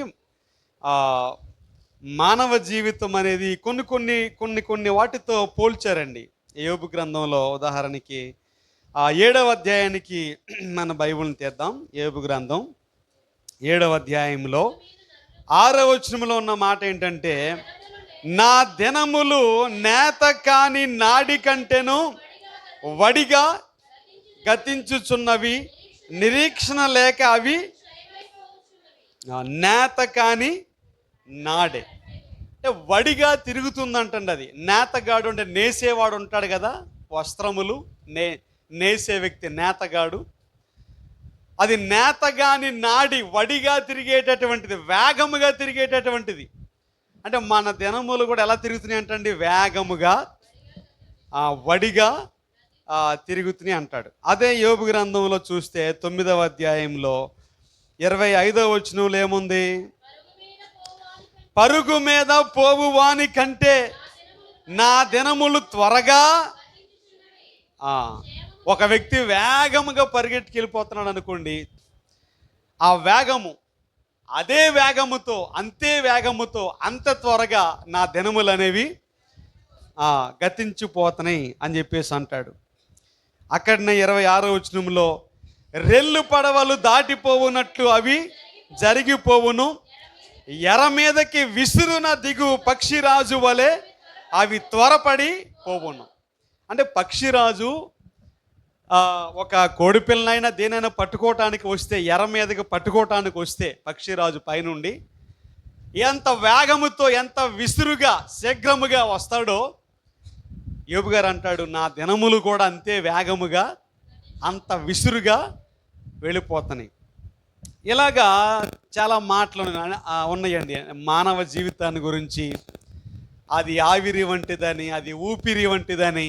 మానవ జీవితం అనేది కొన్ని వాటితో పోల్చారండి. యోబు గ్రంథంలో ఉదాహరణకి 7వ అధ్యాయానికి మన బైబిల్ని తీద్దాం. యోబు గ్రంథం 7వ అధ్యాయంలో 6వ వచనంలో ఉన్న మాట ఏంటంటే, నా దినములు నేత కాని నాడి కంటేను వడిగా గతించుచున్నవి, నిరీక్షణ లేక అవి నేత కాని నాడే. అంటే వడిగా తిరుగుతుందంటండి. అది నేతగాడు అంటే నేసేవాడు ఉంటాడు కదా, వస్త్రములు నేసే వ్యక్తి నేతగాడు. అది నేతగాని నాడి వడిగా తిరిగేటటువంటిది, వేగముగా తిరిగేటటువంటిది. అంటే మన దినములు కూడా ఎలా తిరుగుతున్నాయి అంటండి? వేగముగా, వడిగా తిరుగుతున్నాయి అంటాడు. అదే యోబు గ్రంథంలో చూస్తే 9వ అధ్యాయంలో 25వ వచనంలో ఏముంది? పరుగు మీద పోవు వాని కంటే నా దినములు త్వరగా. ఒక వ్యక్తి వేగముగా పరిగెట్టుకు వెళ్ళిపోతున్నాడు అనుకోండి, ఆ వేగము అదే వేగముతో, అంతే వేగముతో, అంత త్వరగా నా దినములు అనేవి గతించిపోతున్నాయి అని చెప్పేసి అంటాడు. అక్కడనే 26వ వచనంలో రెల్లు పడవలు దాటిపోవునట్లు అవి జరిగిపోవును, ఎర మీదకి విసురున దిగు పక్షిరాజు వలె అవి త్వరపడి పోవును. అంటే పక్షిరాజు ఒక కోడిపిల్లనైనా దేనైనా పట్టుకోవటానికి వస్తే, ఎర మీదకి పట్టుకోవటానికి వస్తే పక్షిరాజు పైనుండి ఎంత వేగముతో, ఎంత విసురుగా, శీఘ్రముగా వస్తాడో యోబు గారు అంటాడు, నా దినములు కూడా అంతే వేగముగా, అంత విసురుగా వెళ్ళిపోతున్నాయి. ఇలాగా చాలా మాటలు ఉన్నాయండి మానవ జీవితాన్ని గురించి. అది ఆవిరి వంటిదని, అది ఊపిరి వంటిదని,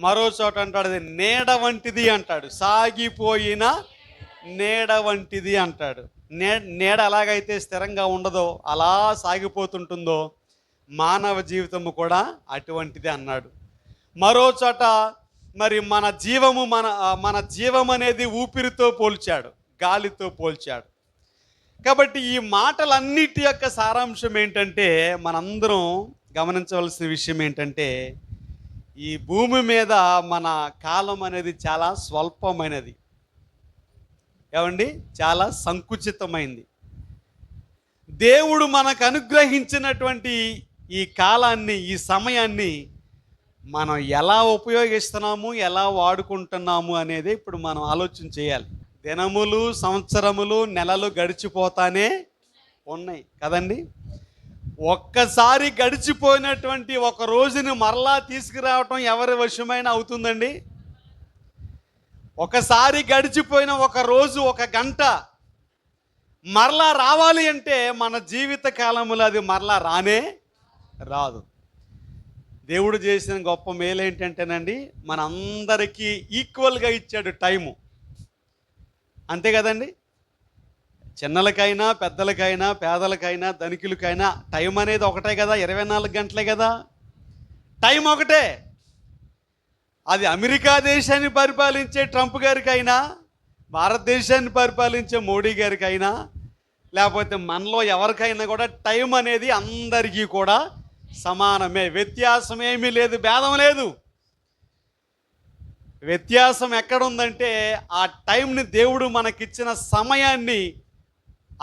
మరో చోట అంటాడు అది నీడ వంటిది అంటాడు, సాగిపోయిన నీడ వంటిది అంటాడు. నీడ ఎలాగైతే స్థిరంగా ఉండదో, అలా సాగిపోతుంటుందో మానవ జీవితము కూడా అటువంటిదే అన్నాడు. మరో చోట మరి మన జీవం అనేది ఊపిరితో పోల్చాడు, గాలితో పోల్చాడు. కాబట్టి ఈ మాటలన్నిటి యొక్క సారాంశం ఏంటంటే, మనందరం గమనించవలసిన విషయం ఏంటంటే, ఈ భూమి మీద మన కాలం అనేది చాలా స్వల్పమైనది. ఏమండి? చాలా సంకుచితమైంది. దేవుడు మనకు అనుగ్రహించినటువంటి ఈ కాలాన్ని, ఈ సమయాన్ని మనం ఎలా ఉపయోగిస్తున్నాము, ఎలా వాడుకుంటున్నాము అనేది ఇప్పుడు మనం ఆలోచన చేయాలి. దినములు, సంవత్సరములు, నెలలు గడిచిపోతానే ఉన్నాయి కదండి. ఒక్కసారి గడిచిపోయినటువంటి ఒక రోజుని మరలా తీసుకురావటం ఎవరి వశమైనా అవుతుందండి? ఒకసారి గడిచిపోయిన ఒక రోజు, ఒక గంట మరలా రావాలి అంటే మన జీవిత కాలంలో అది మరలా రానే రాదు. దేవుడు చేసిన గొప్ప మేలు ఏంటంటేనండి, మనందరికీ ఈక్వల్గా ఇచ్చాడు టైము. అంతే కదండి. చిన్నలకైనా, పెద్దలకైనా, పేదలకైనా, ధనికులకైనా టైం అనేది ఒకటే కదా, 24 గంటలే కదా. టైం ఒకటే. అది అమెరికా దేశాన్ని పరిపాలించే ట్రంప్ గారికైనా, భారతదేశాన్ని పరిపాలించే మోడీ గారికైనా, లేకపోతే మనలో ఎవరికైనా కూడా టైం అనేది అందరికీ కూడా సమానమే. వ్యత్యాసం ఏమీ లేదు, భేదం లేదు. వ్యత్యాసం ఎక్కడుందంటే, ఆ టైంని, దేవుడు మనకిచ్చిన సమయాన్ని,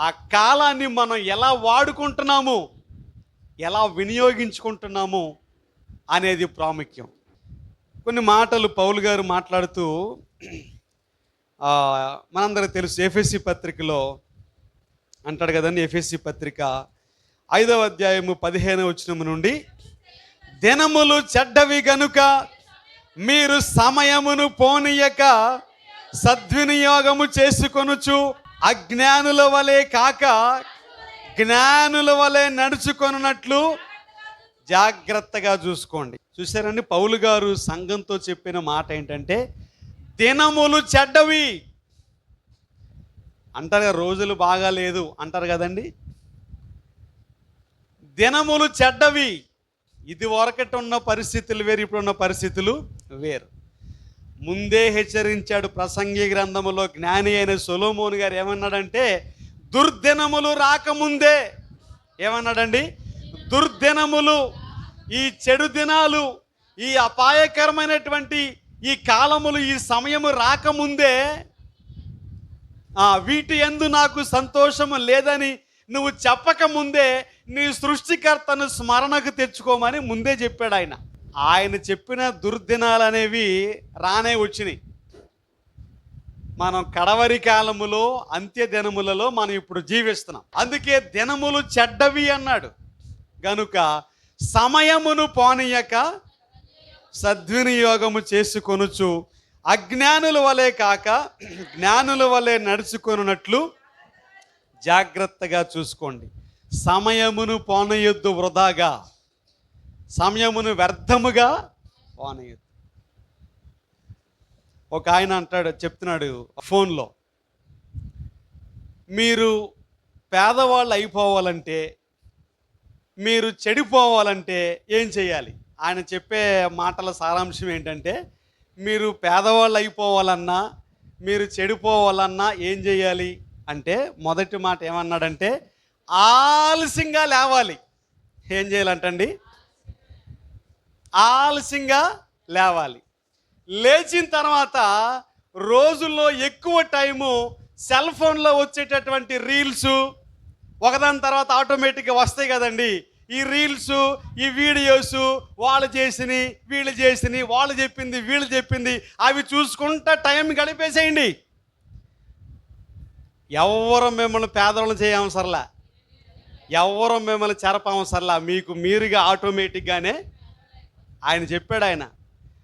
ఆ కాలాన్ని మనం ఎలా వాడుకుంటున్నాము, ఎలా వినియోగించుకుంటున్నాము అనేది ప్రాముఖ్యం. కొన్ని మాటలు పౌలు గారు మాట్లాడుతూ, మనందరికీ తెలుసు ఎఫెసీ పత్రికలో అంటాడు కదండి. ఎఫెసీ పత్రిక 5వ అధ్యాయము 15వ వచనం నుండి, దినములు చెడ్డవి గనుక మీరు సమయమును పోనీయక సద్వినియోగము చేసుకొనుచు అజ్ఞానుల వలె కాక జ్ఞానుల వలె నడుచుకొనున్నట్లు జాగ్రత్తగా చూసుకోండి. చూసారండి, పౌలు గారు సంఘంతో చెప్పిన మాట ఏంటంటే, దినములు చెడ్డవి అంటారు కదా, రోజులు బాగాలేదు అంటారు కదండి. దినములు చెడ్డవి. ఇది వరకటి ఉన్న పరిస్థితులు వేరు, ఇప్పుడున్న పరిస్థితులు వేరు. ముందే హెచ్చరించాడు ప్రసంగి గ్రంథములో జ్ఞాని అయిన సొలొమోను గారు. ఏమన్నాడంటే, దుర్దినములు రాకముందే, ఏమన్నాడండి? దుర్దినములు, ఈ చెడు దినాలు, ఈ అపాయకరమైనటువంటి ఈ కాలములు, ఈ సమయము రాకముందే, వీటి యందు నాకు సంతోషము లేదని నువ్వు చెప్పకముందే నీ సృష్టికర్తను స్మరణకు తెచ్చుకోమని ముందే చెప్పాడు ఆయన. ఆయన చెప్పిన దుర్దినాలు అనేవి రానే వచ్చినాయి. మనం కడవరి కాలములో, అంత్య దినములలో మనం ఇప్పుడు జీవిస్తున్నాం. అందుకే దినములు చెడ్డవి అన్నాడు. గనుక సమయమును పోనీయక సద్వినియోగము చేసుకొనుచు అజ్ఞానుల వలె కాక జ్ఞానుల వలె నడుచుకొనున్నట్లు జాగ్రత్తగా చూసుకోండి. సమయమును పోనీయొద్దు వృధాగా, సమయమును వ్యర్థముగా పోనీయొద్దు. ఒక ఆయన చెప్తున్నాడు ఫోన్లో, మీరు పేదవాళ్ళు అయిపోవాలంటే, మీరు చెడిపోవాలంటే ఏం చేయాలి? ఆయన చెప్పే మాటల సారాంశం ఏంటంటే, మీరు పేదవాళ్ళు అయిపోవాలన్నా, మీరు చెడిపోవాలన్నా ఏం చేయాలి అంటే, మొదటి మాట ఏమన్నాడంటే ఆలస్యంగా లేవాలి. ఏం చేయాలంటండి? ఆలస్యంగా లేవాలి. లేచిన తర్వాత రోజుల్లో ఎక్కువ టైము సెల్ ఫోన్లో వచ్చేటటువంటి రీల్స్ ఒకదాని తర్వాత ఆటోమేటిక్గా వస్తాయి కదండి. ఈ రీల్స్, ఈ వీడియోస్, వాళ్ళు చేసినవి వీళ్ళు చేసినవి, వాళ్ళు చెప్పింది వీళ్ళు చెప్పింది, అవి చూసుకుంటా టైం గడిపేసేయండి. ఎవరు మిమ్మల్ని పేదవాళ్ళని చేయవసరలా, ఎవరు మిమ్మల్ని చెరపవసరలా, మీకు మీరుగా ఆటోమేటిక్గానే ఆయన చెప్పాడు. ఆయన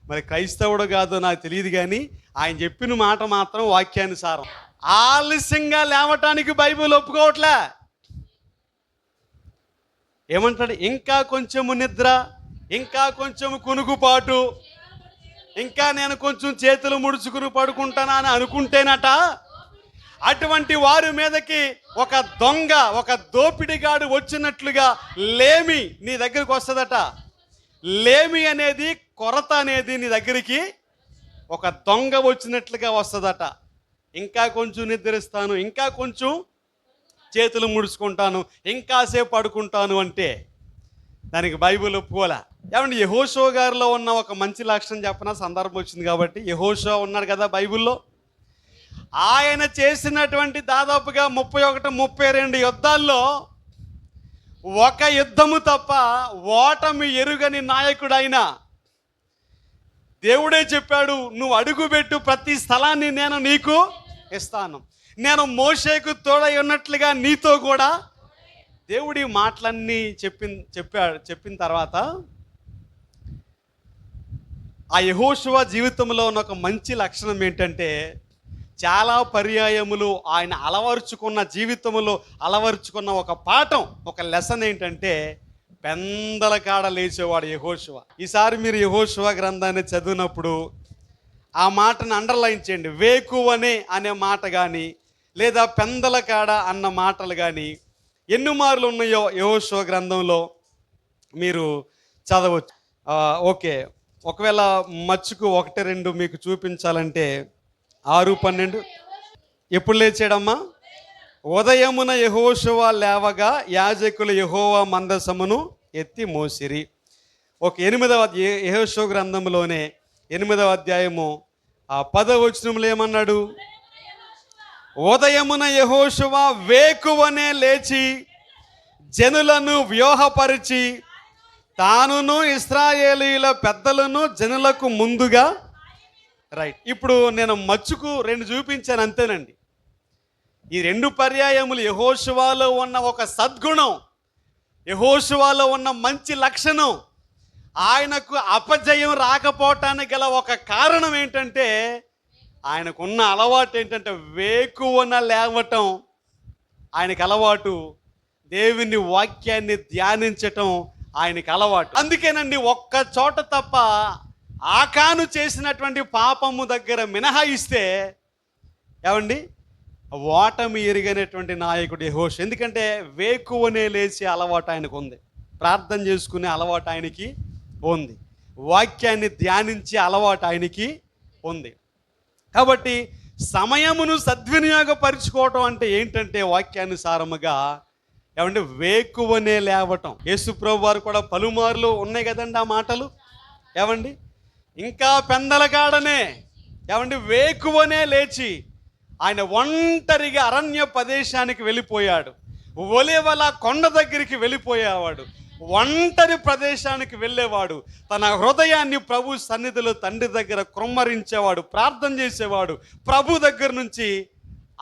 మరి క్రైస్తవుడు కాదో నాకు తెలియదు, కానీ ఆయన చెప్పిన మాట మాత్రం వాక్యానుసారం. ఆలస్యంగా లేవటానికి బైబిల్ ఒప్పుకోవట్లే. ఏమంటాడు? ఇంకా కొంచెము నిద్ర, ఇంకా కొంచెము కునుకుపాటు, ఇంకా నేను కొంచెం చేతులు ముడుచుకుని పడుకుంటానా అని అనుకుంటేనట, అటువంటి వారి మీదకి ఒక దొంగ, ఒక దోపిడిగాడు వచ్చినట్లుగా లేమి నీ దగ్గరికి వస్తుందట. లేమి అనేది, కొరత అనేది నీ దగ్గరికి ఒక దొంగ వచ్చినట్లుగా వస్తుందట. ఇంకా కొంచెం నిద్రిస్తాను, ఇంకా కొంచెం చేతులు ముడుచుకుంటాను, ఇంకాసేపు పడుకుంటాను అంటే దానికి బైబిల్ ఒప్పుకోలే. ఏమంటే యెహోషువ గారిలో ఉన్న ఒక మంచి లక్షణం చెప్పిన సందర్భం వచ్చింది కాబట్టి, యెహోషువ ఉన్నాడు కదా బైబిల్లో, ఆయన చేసినటువంటి దాదాపుగా 31-32 యుద్ధాల్లో ఒక యుద్ధము తప్ప ఓటమి ఎరుగని నాయకుడైన దేవుడే చెప్పాడు, నువ్వు అడుగుపెట్టు ప్రతి స్థలాన్ని నేను నీకు ఇస్తాను, నేను మోషేకు తోడై ఉన్నట్లుగా నీతో కూడా. దేవుడి మాటలన్నీ చెప్పిన తర్వాత ఆ యెహోషువ జీవితంలో ఉన్న ఒక మంచి లక్షణం ఏంటంటే, చాలా పర్యాయములు ఆయన జీవితంలో అలవరుచుకున్న ఒక పాఠం, ఒక లెసన్ ఏంటంటే, పెందల కాడ లేచేవాడు యెహోషువ. ఈసారి మీరు యెహోషువ గ్రంథాన్ని చదివినప్పుడు ఆ మాటను అండర్లైన్ చేయండి. వేకువనే అనే మాట కానీ, లేదా పెందల కాడ అన్న మాటలు కానీ ఎన్ని మార్లు ఉన్నాయో యెహోషువ గ్రంథంలో మీరు చదవచ్చు. ఓకే, ఒకవేళ మచ్చుకు 1-2 మీకు చూపించాలంటే 6:12 ఎప్పుడు లేచాడమ్మా? ఉదయమున యెహోషువ లేవగా యాజకులు యెహోవా మందసమును ఎత్తి మోసిరి. ఒక 8వ యెహోషువ గ్రంథంలోనే 8వ అధ్యాయము 10వ వచనంలో ఏమన్నాడు? ఉదయమున యెహోషువ వేకువనే లేచి జనులను వ్యూహపరిచి తానును ఇశ్రాయేలీయుల పెద్దలను జనులకు ముందుగా. రైట్, ఇప్పుడు నేను మచ్చుకు 2 చూపించాను అంతేనండి. ఈ 2 పర్యాయములు యెహోషువలో ఉన్న ఒక సద్గుణం, యెహోషువలో ఉన్న మంచి లక్షణం, ఆయనకు అపజయం రాకపోవటానికి గల ఒక కారణం ఏంటంటే, ఆయనకున్న అలవాటు ఏంటంటే వేకువన లేవటం. ఆయనకు అలవాటు దేవుని వాక్యాన్ని ధ్యానించటం, ఆయనకు అలవాటు. అందుకేనండి ఒక్క చోట తప్ప ఆకాను చేసినటువంటి పాపము దగ్గర మినహాయిస్తే ఏమండి ఓటమి ఎరిగినటువంటి నాయకుడు యెహోషువ. ఎందుకంటే వేకువనే లేచి అలవాటు ఆయనకు ఉంది, ప్రార్థన చేసుకునే అలవాటు ఆయనకి ఉంది, వాక్యాన్ని ధ్యానించే అలవాటు ఆయనకి ఉంది. కాబట్టి సమయమును సద్వినియోగపరుచుకోవటం అంటే ఏంటంటే వాక్యానుసారముగా ఏమంటే వేకువనే లేవటం. యేసుప్రభు వారు కూడా పలుమార్లు ఉన్నాయి కదండి ఆ మాటలు. ఏమండి ఇంకా పెందలకాడనే ఏమండి వేకువనే లేచి ఆయన ఒంటరిగా అరణ్య ప్రదేశానికి వెళ్ళిపోయాడు. ఒలీవల కొండ దగ్గరికి వెళ్ళిపోయేవాడు, ఒంటరి ప్రదేశానికి వెళ్ళేవాడు. తన హృదయాన్ని ప్రభు సన్నిధిలో తండ్రి దగ్గర కృమ్మరించేవాడు, ప్రార్థన చేసేవాడు, ప్రభు దగ్గర నుంచి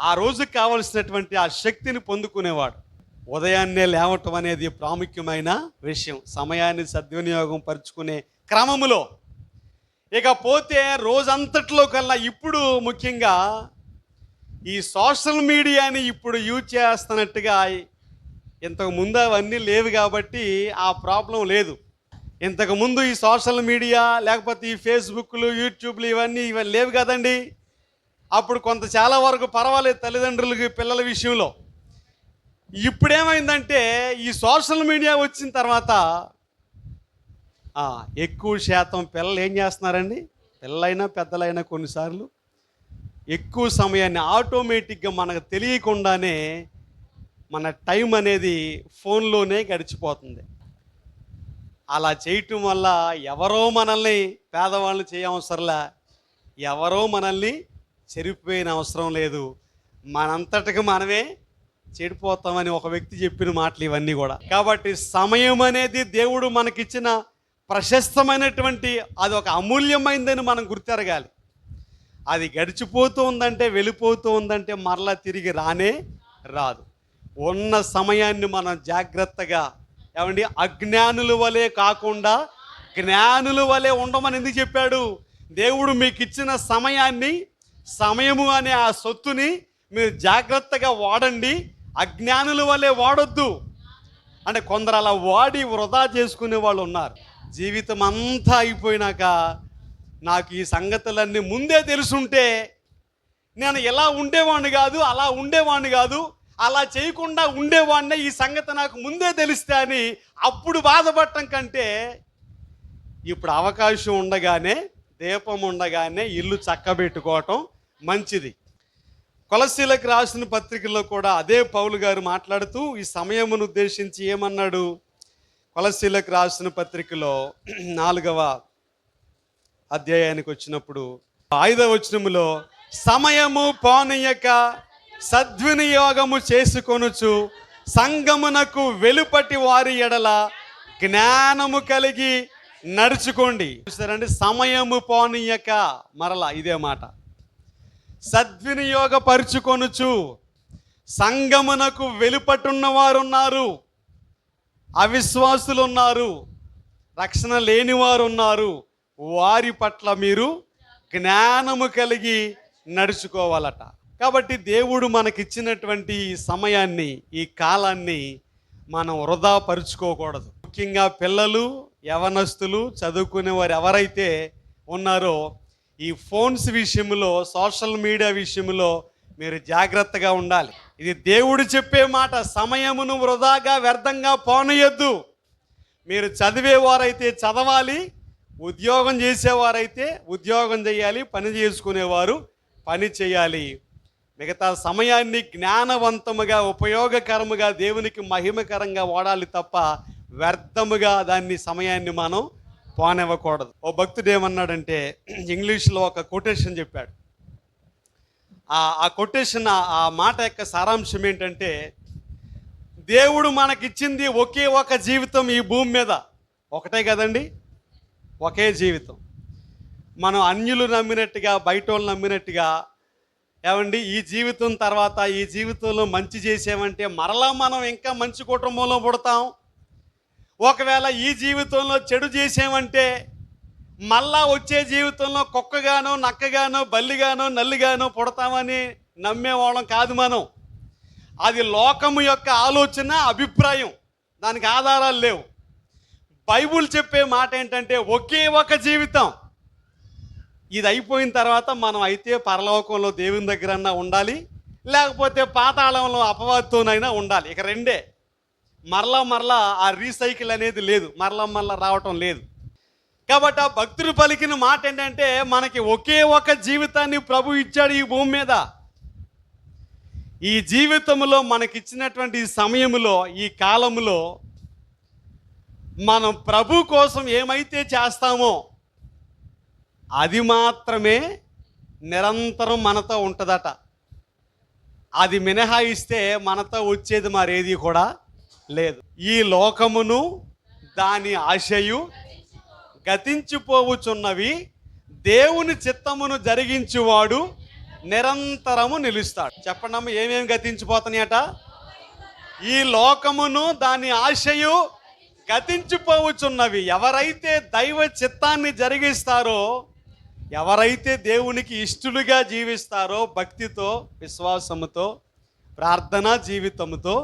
ఆ రోజుకి కావలసినటువంటి ఆ శక్తిని పొందుకునేవాడు. ఉదయాన్నే లేవటం అనేది ప్రాముఖ్యమైన విషయం, సమయాన్ని సద్వినియోగం పరుచుకునే క్రమములో. ఇకపోతే రోజంతట్లో కల్లా ఇప్పుడు ముఖ్యంగా ఈ సోషల్ మీడియాని ఇప్పుడు యూజ్ చేస్తున్నట్టుగా, ఇంతకుముందు అవన్నీ లేవు కాబట్టి ఆ ప్రాబ్లం లేదు. ఇంతకుముందు ఈ సోషల్ మీడియా లేకపోతే ఈ ఫేస్బుక్లు, యూట్యూబ్లు ఇవన్నీ లేవు కదండి. అప్పుడు కొంత చాలా వరకు పర్వాలేదు తల్లిదండ్రులకి పిల్లల విషయంలో. ఇప్పుడేమైందంటే ఈ సోషల్ మీడియా వచ్చిన తర్వాత ఎక్కువ శాతం పిల్లలు ఏం చేస్తున్నారండి, పిల్లలైనా పెద్దలైనా కొన్నిసార్లు ఎక్కువ సమయాన్ని ఆటోమేటిక్గా మనకు తెలియకుండానే మన టైం అనేది ఫోన్లోనే గడిచిపోతుంది. అలా చేయటం వల్ల ఎవరో మనల్ని పేదవాళ్ళని చేయవసరంలా, ఎవరో మనల్ని చెరిపోయిన అవసరం లేదు, మనంతటికి మనమే చెడిపోతామని ఒక వ్యక్తి చెప్పిన మాటలు ఇవన్నీ కూడా. కాబట్టి సమయం అనేది దేవుడు మనకిచ్చిన ప్రశస్తమైనటువంటి, అది ఒక అమూల్యమైందని మనం గుర్తెరగాలి. అది గడిచిపోతూ ఉందంటే, వెళ్ళిపోతూ ఉందంటే మరలా తిరిగి రానే రాదు. ఉన్న సమయాన్ని మనం జాగ్రత్తగా, ఏమండి, అజ్ఞానుల వలె కాకుండా జ్ఞానుల వలె ఉండమని ఎందుకు చెప్పాడు? దేవుడు మీకు ఇచ్చిన సమయాన్ని, సమయము అనే ఆ సొత్తుని మీరు జాగ్రత్తగా వాడండి, అజ్ఞానుల వలె వాడొద్దు. అంటే కొందరు అలా వాడి వృధా చేసుకునే వాళ్ళు ఉన్నారు. జీవితం అంతా అయిపోయినాక నాకు ఈ సంగతులన్నీ ముందే తెలుసుంటే నేను ఎలా ఉండేవాడిని కాదు, అలా ఉండేవాడిని కాదు, అలా చేయకుండా ఉండేవాడినే, ఈ సంగతి నాకు ముందే తెలిస్తే అని అప్పుడు బాధపడటం కంటే ఇప్పుడు అవకాశం ఉండగానే, దీపం ఉండగానే ఇల్లు చక్కబెట్టుకోవటం మంచిది. కొలస్సీలకు రాసిన పత్రికలో కూడా అదే పౌలు గారు మాట్లాడుతూ ఈ సమయమును ఉద్దేశించి ఏమన్నాడు? కొలస్సీలకు రాసిన పత్రికలో 4వ అధ్యాయానికి వచ్చినప్పుడు 5వ వచనములో, సమయము పోనీయక సద్వినియోగము చేసుకొనుచు సంగమునకు వెలుపటి వారి ఎడల జ్ఞానము కలిగి నడుచుకోండి. చూస్తారండి, సమయము పోనీయక, మరలా ఇదే మాట, సద్వినియోగపరుచుకొనుచు. సంగమునకు వెలుపటున్న వారు ఉన్నారు, అవిశ్వాసులు ఉన్నారు, రక్షణ లేని వారు ఉన్నారు. వారి పట్ల మీరు జ్ఞానము కలిగి నడుచుకోవాలట. కాబట్టి దేవుడు మనకిచ్చినటువంటి ఈ సమయాన్ని, ఈ కాలాన్ని మనం వృధా పరుచుకోకూడదు. ముఖ్యంగా పిల్లలు, యవనస్తులు, చదువుకునే వారు ఎవరైతే ఉన్నారో ఈ ఫోన్స్ విషయంలో, సోషల్ మీడియా విషయంలో మీరు జాగ్రత్తగా ఉండాలి. ఇది దేవుడు చెప్పే మాట. సమయమును వృధాగా వ్యర్థంగా పోనీయొద్దు. మీరు చదివేవారైతే చదవాలి, ఉద్యోగం చేసేవారైతే ఉద్యోగం చేయాలి, పని చేసుకునేవారు పని చేయాలి. మిగతా సమయాన్ని జ్ఞానవంతముగా, ఉపయోగకరముగా, దేవునికి మహిమకరంగా వాడాలి తప్ప వ్యర్థముగా దాన్ని, సమయాన్ని మనం పోనివ్వకూడదు. ఓ భక్తుడు ఏమన్నాడంటే, ఇంగ్లీష్లో ఒక కొటేషన్ చెప్పాడు. ఆ కొటేషన్, ఆ మాట యొక్క సారాంశం ఏంటంటే, దేవుడు మనకిచ్చింది ఒకే ఒక జీవితం ఈ భూమి మీద. ఒకటే కదండి, ఒకే జీవితం. మనం అన్యులు నమ్మినట్టుగా, బయట వాళ్ళు నమ్మినట్టుగా, ఏమండి, ఈ జీవితం తర్వాత, ఈ జీవితంలో మంచి చేసామంటే మరలా మనం ఇంకా మంచి కుటుంబంలో పుడతాం. ఒకవేళ ఈ జీవితంలో చెడు చేసామంటే మళ్ళా వచ్చే జీవితంలో కుక్కగానో, నక్కగానో, బల్లిగానో, నల్లిగానో పుడతామని నమ్మేవాళ్ళం కాదు మనం. అది లోకము యొక్క ఆలోచన, అభిప్రాయం, దానికి ఆధారాలు లేవు. బైబుల్ చెప్పే మాట ఏంటంటే ఒకే ఒక జీవితం. ఇది అయిపోయిన తర్వాత మనం అయితే పరలోకంలో దేవుని దగ్గరన్నా ఉండాలి, లేకపోతే పాతాళంలో అపవాదితోనైనా ఉండాలి. ఇక రెండే. మరలా ఆ రీసైకిల్ అనేది లేదు, మరలా రావటం లేదు. కాబట్టి ఆ భక్తులు పలికిన మాట ఏంటంటే, మనకి ఒకే ఒక జీవితాన్ని ప్రభు ఇచ్చాడు ఈ భూమి మీద. ఈ జీవితంలో మనకిచ్చినటువంటి ఈ సమయంలో, ఈ కాలంలో మనం ప్రభు కోసం ఏమైతే చేస్తామో అది మాత్రమే నిరంతరం మనతో ఉంటుందట. అది మినహాయిస్తే మనతో వచ్చేది మరేది కూడా లేదు. ఈ లోకమును దాని ఆశయు గతించిపోవుచున్నవి, దేవుని చిత్తమును జరిగించువాడు నిరంతరము నిలుస్తాడు. చెప్పండమ్మ, ఏమేమి గతించిపోతున్నాయట? ఈ లోకమును దాని ఆశయు గతించిపోవచ్చున్నవి. ఎవరైతే దైవ చిత్తాన్ని జరిగిస్తారో, ఎవరైతే దేవునికి ఇష్టలుగా జీవిస్తారో, భక్తితో, విశ్వాసముతో, ప్రార్థనా జీవితంతో,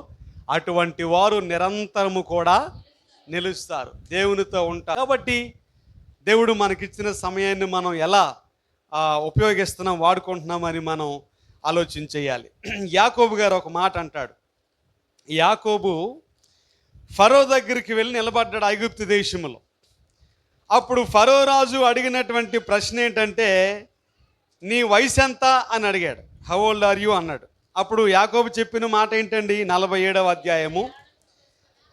అటువంటి వారు నిరంతరము కూడా నిలుస్తారు, దేవునితో ఉంటారు. కాబట్టి దేవుడు మనకిచ్చిన సమయాన్ని మనం ఎలా ఉపయోగిస్తున్నాం, వాడుకుంటున్నామని మనం ఆలోచన చేయాలి. యాకోబు గారు ఒక మాట అంటాడు. యాకోబు ఫరో దగ్గరికి వెళ్ళి నిలబడ్డాడు ఐగుప్తు దేశంలో. అప్పుడు ఫరో రాజు అడిగినటువంటి ప్రశ్న ఏంటంటే, నీ వయసు ఎంత అని అడిగాడు. హౌ ఓల్డ్ ఆర్ యూ అన్నాడు. అప్పుడు యాకోబు చెప్పిన మాట ఏంటండి? 47వ అధ్యాయము,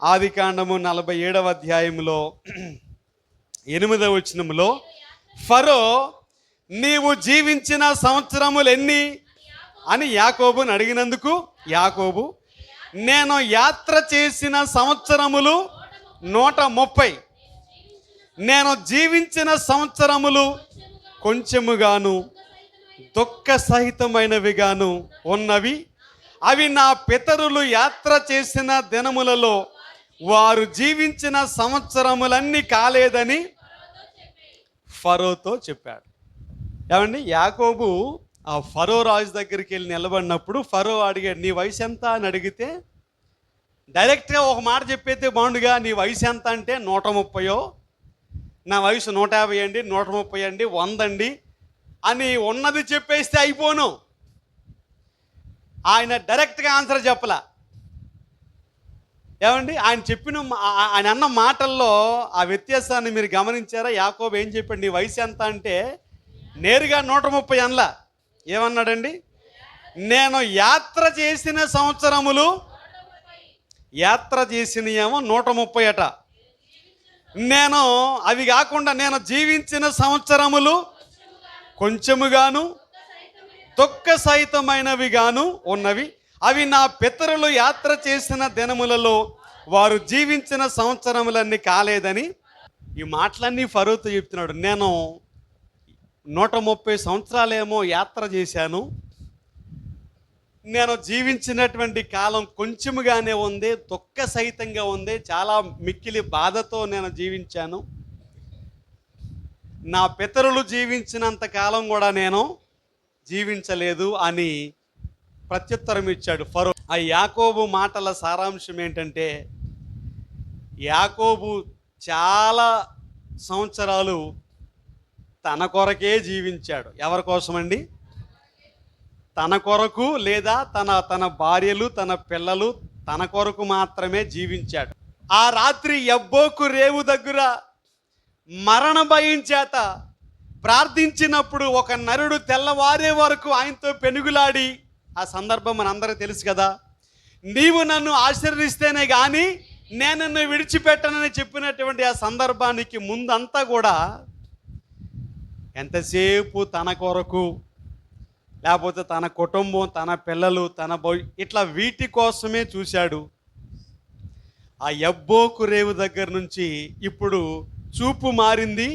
ఆదికాండము 47వ అధ్యాయంలో 8వ వచనంలో, ఫరో నీవు జీవించిన సంవత్సరములు ఎన్ని అని యాకోబుని అడిగినందుకు యాకోబు, నేను యాత్ర చేసిన సంవత్సరములు 130, నేను జీవించిన సంవత్సరములు కొంచెముగాను దుఃఖ సహితమైనవిగాను ఉన్నవి. అవి నా పితరులు యాత్ర చేసిన దినములలో వారు జీవించిన సంవత్సరములన్నీ కాలేదని ఫరోతో చెప్పాడు. ఏమండి, యాకోబు ఆ ఫరో రాజు దగ్గరికి వెళ్ళి నిలబడినప్పుడు ఫరో అడిగాడు, నీ వయసు ఎంత అని అడిగితే డైరెక్ట్గా ఒక మాట చెప్పైతే బాగుండుగా, నీ వయసు ఎంత అంటే 130, నా వయసు 150 అండి, 130 అండి, 100 అండి అని ఉన్నది చెప్పేస్తే అయిపోను. ఆయన డైరెక్ట్గా ఆన్సర్ చెప్పలా. ఏమండి, ఆయన అన్న మాటల్లో ఆ వ్యత్యాసాన్ని మీరు గమనించారా? యాకోబు ఏం చెప్పాడు? నీ వయసు ఎంత అంటే నేరుగా 130 అనలా. ఏమన్నాడండి? నేను యాత్ర చేసిన సంవత్సరములు, యాత్ర చేసినయేమో 130 అట. నేను అవి కాకుండా నేను జీవించిన సంవత్సరములు కొంచెముగాను దుఃఖ సహితమైనవి గాను ఉన్నవి. అవి నా పితరులు యాత్ర చేసిన దినములలో వారు జీవించిన సంవత్సరములన్నీ కాలేదని. ఈ మాటలన్నీ ఫరోతో చెప్తున్నాడు. నేను 130 సంవత్సరాలేమో యాత్ర చేశాను, నేను జీవించినటువంటి కాలం కొంచెముగానే ఉంది, దుఃఖ సహితంగా ఉంది, చాలా మిక్కిలి బాధతో నేను జీవించాను. నా పితరులు జీవించినంత కాలం కూడా నేను జీవించలేదు అని ప్రత్యుత్తరం ఇచ్చాడు ఫరో. ఆ యాకోబు మాటల సారాంశం ఏంటంటే, యాకోబు చాలా సంవత్సరాలు తన కొరకే జీవించాడు. ఎవరి కోసమండి? తన కొరకు, లేదా తన భార్యలు, తన పిల్లలు, తన కొరకు మాత్రమే జీవించాడు. ఆ రాత్రి యబ్బోకు రేవు దగ్గర మరణ భయం చేత ప్రార్థించినప్పుడు ఒక నరుడు తెల్లవారే వరకు ఆయనతో పెనుగులాడి, ఆ సందర్భం మనందరికీ తెలుసు కదా, నీవు నన్ను ఆశీర్వదిస్తేనే కానీ నేను నన్ను విడిచిపెట్టనని చెప్పినటువంటి ఆ సందర్భానికి ముందంతా కూడా ఎంతసేపు తన కొరకు, లేకపోతే తన కుటుంబం, తన పిల్లలు, ఇట్లా వీటి కోసమే చూశాడు. ఆ యబ్బోకు రేవు దగ్గర నుంచి ఇప్పుడు చూపు మారింది,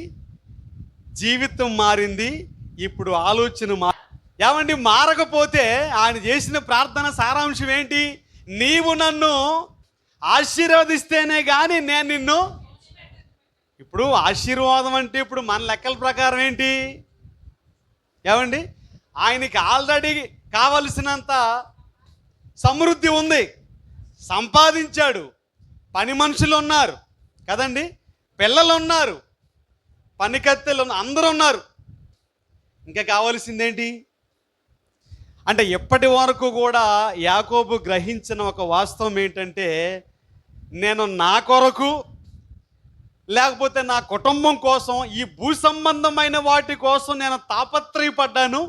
జీవితం మారింది, ఇప్పుడు ఆలోచన ఏమండి, మారకపోతే ఆయన చేసిన ప్రార్థన సారాంశం ఏంటి? నీవు నన్ను ఆశీర్వదిస్తేనే కానీ నేను నిన్ను. ఇప్పుడు ఆశీర్వాదం అంటే ఇప్పుడు మన లెక్కల ప్రకారం ఏంటి? ఏమండి, ఆయనకి ఆల్రెడీ కావలసినంత సమృద్ధి ఉంది, సంపాదించాడు, పని మనుషులు ఉన్నారు కదండి, పిల్లలు ఉన్నారు, పనికత్తెలు అందరూ ఉన్నారు. ఇంకా కావాల్సిందేంటి అంటే, ఇప్పటి వరకు కూడా యాకోబు గ్రహించిన ఒక వాస్తవం ఏంటంటే, నేను నా కొరకు, లేకపోతే నా కుటుంబం కోసం, ఈ భూ సంబంధమైన వాటి కోసం నేను తాపత్రయపడ్డాను,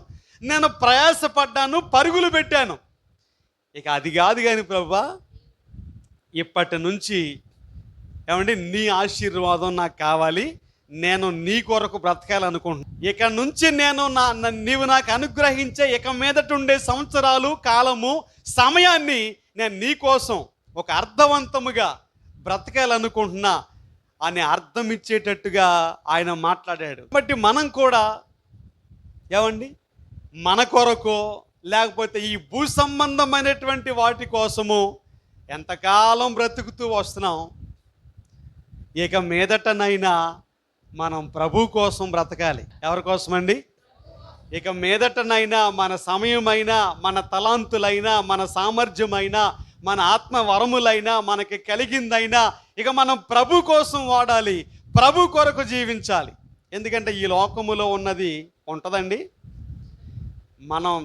నేను ప్రయాసపడ్డాను, పరుగులు పెట్టాను. ఇక అది కాదు కానీ ప్రభువా, ఇప్పటి నుంచి ఏమండి నీ ఆశీర్వాదం నాకు కావాలి, నేను నీ కొరకు బ్రతకాలనుకుంటున్నాను. ఇక నుంచి నేను నీవు నాకు అనుగ్రహించే ఇక మీదట ఉండే సంవత్సరాలు, కాలము, సమయాన్ని నేను నీ కోసం ఒక అర్థవంతముగా బ్రతకాలనుకుంటున్నా అని అర్థం ఇచ్చేటట్టుగా ఆయన మాట్లాడాడు. కాబట్టి మనం కూడా ఏమండి మన కొరకు, లేకపోతే ఈ భూ సంబంధమైనటువంటి వాటి కోసము ఎంతకాలం బ్రతుకుతూ వస్తున్నాం, ఇక మీదటనైనా మనం ప్రభు కోసం బ్రతకాలి. ఎవరి కోసమండి? ఇక మీదటనైనా మన సమయమైనా, మన తలాంతులైనా, మన సామర్థ్యమైనా, మన ఆత్మ వరములైనా, మనకి కలిగిందైనా ఇక మనం ప్రభు కోసం వాడాలి, ప్రభు కొరకు జీవించాలి. ఎందుకంటే ఈ లోకములో ఉన్నది ఉంటుందండి. మనం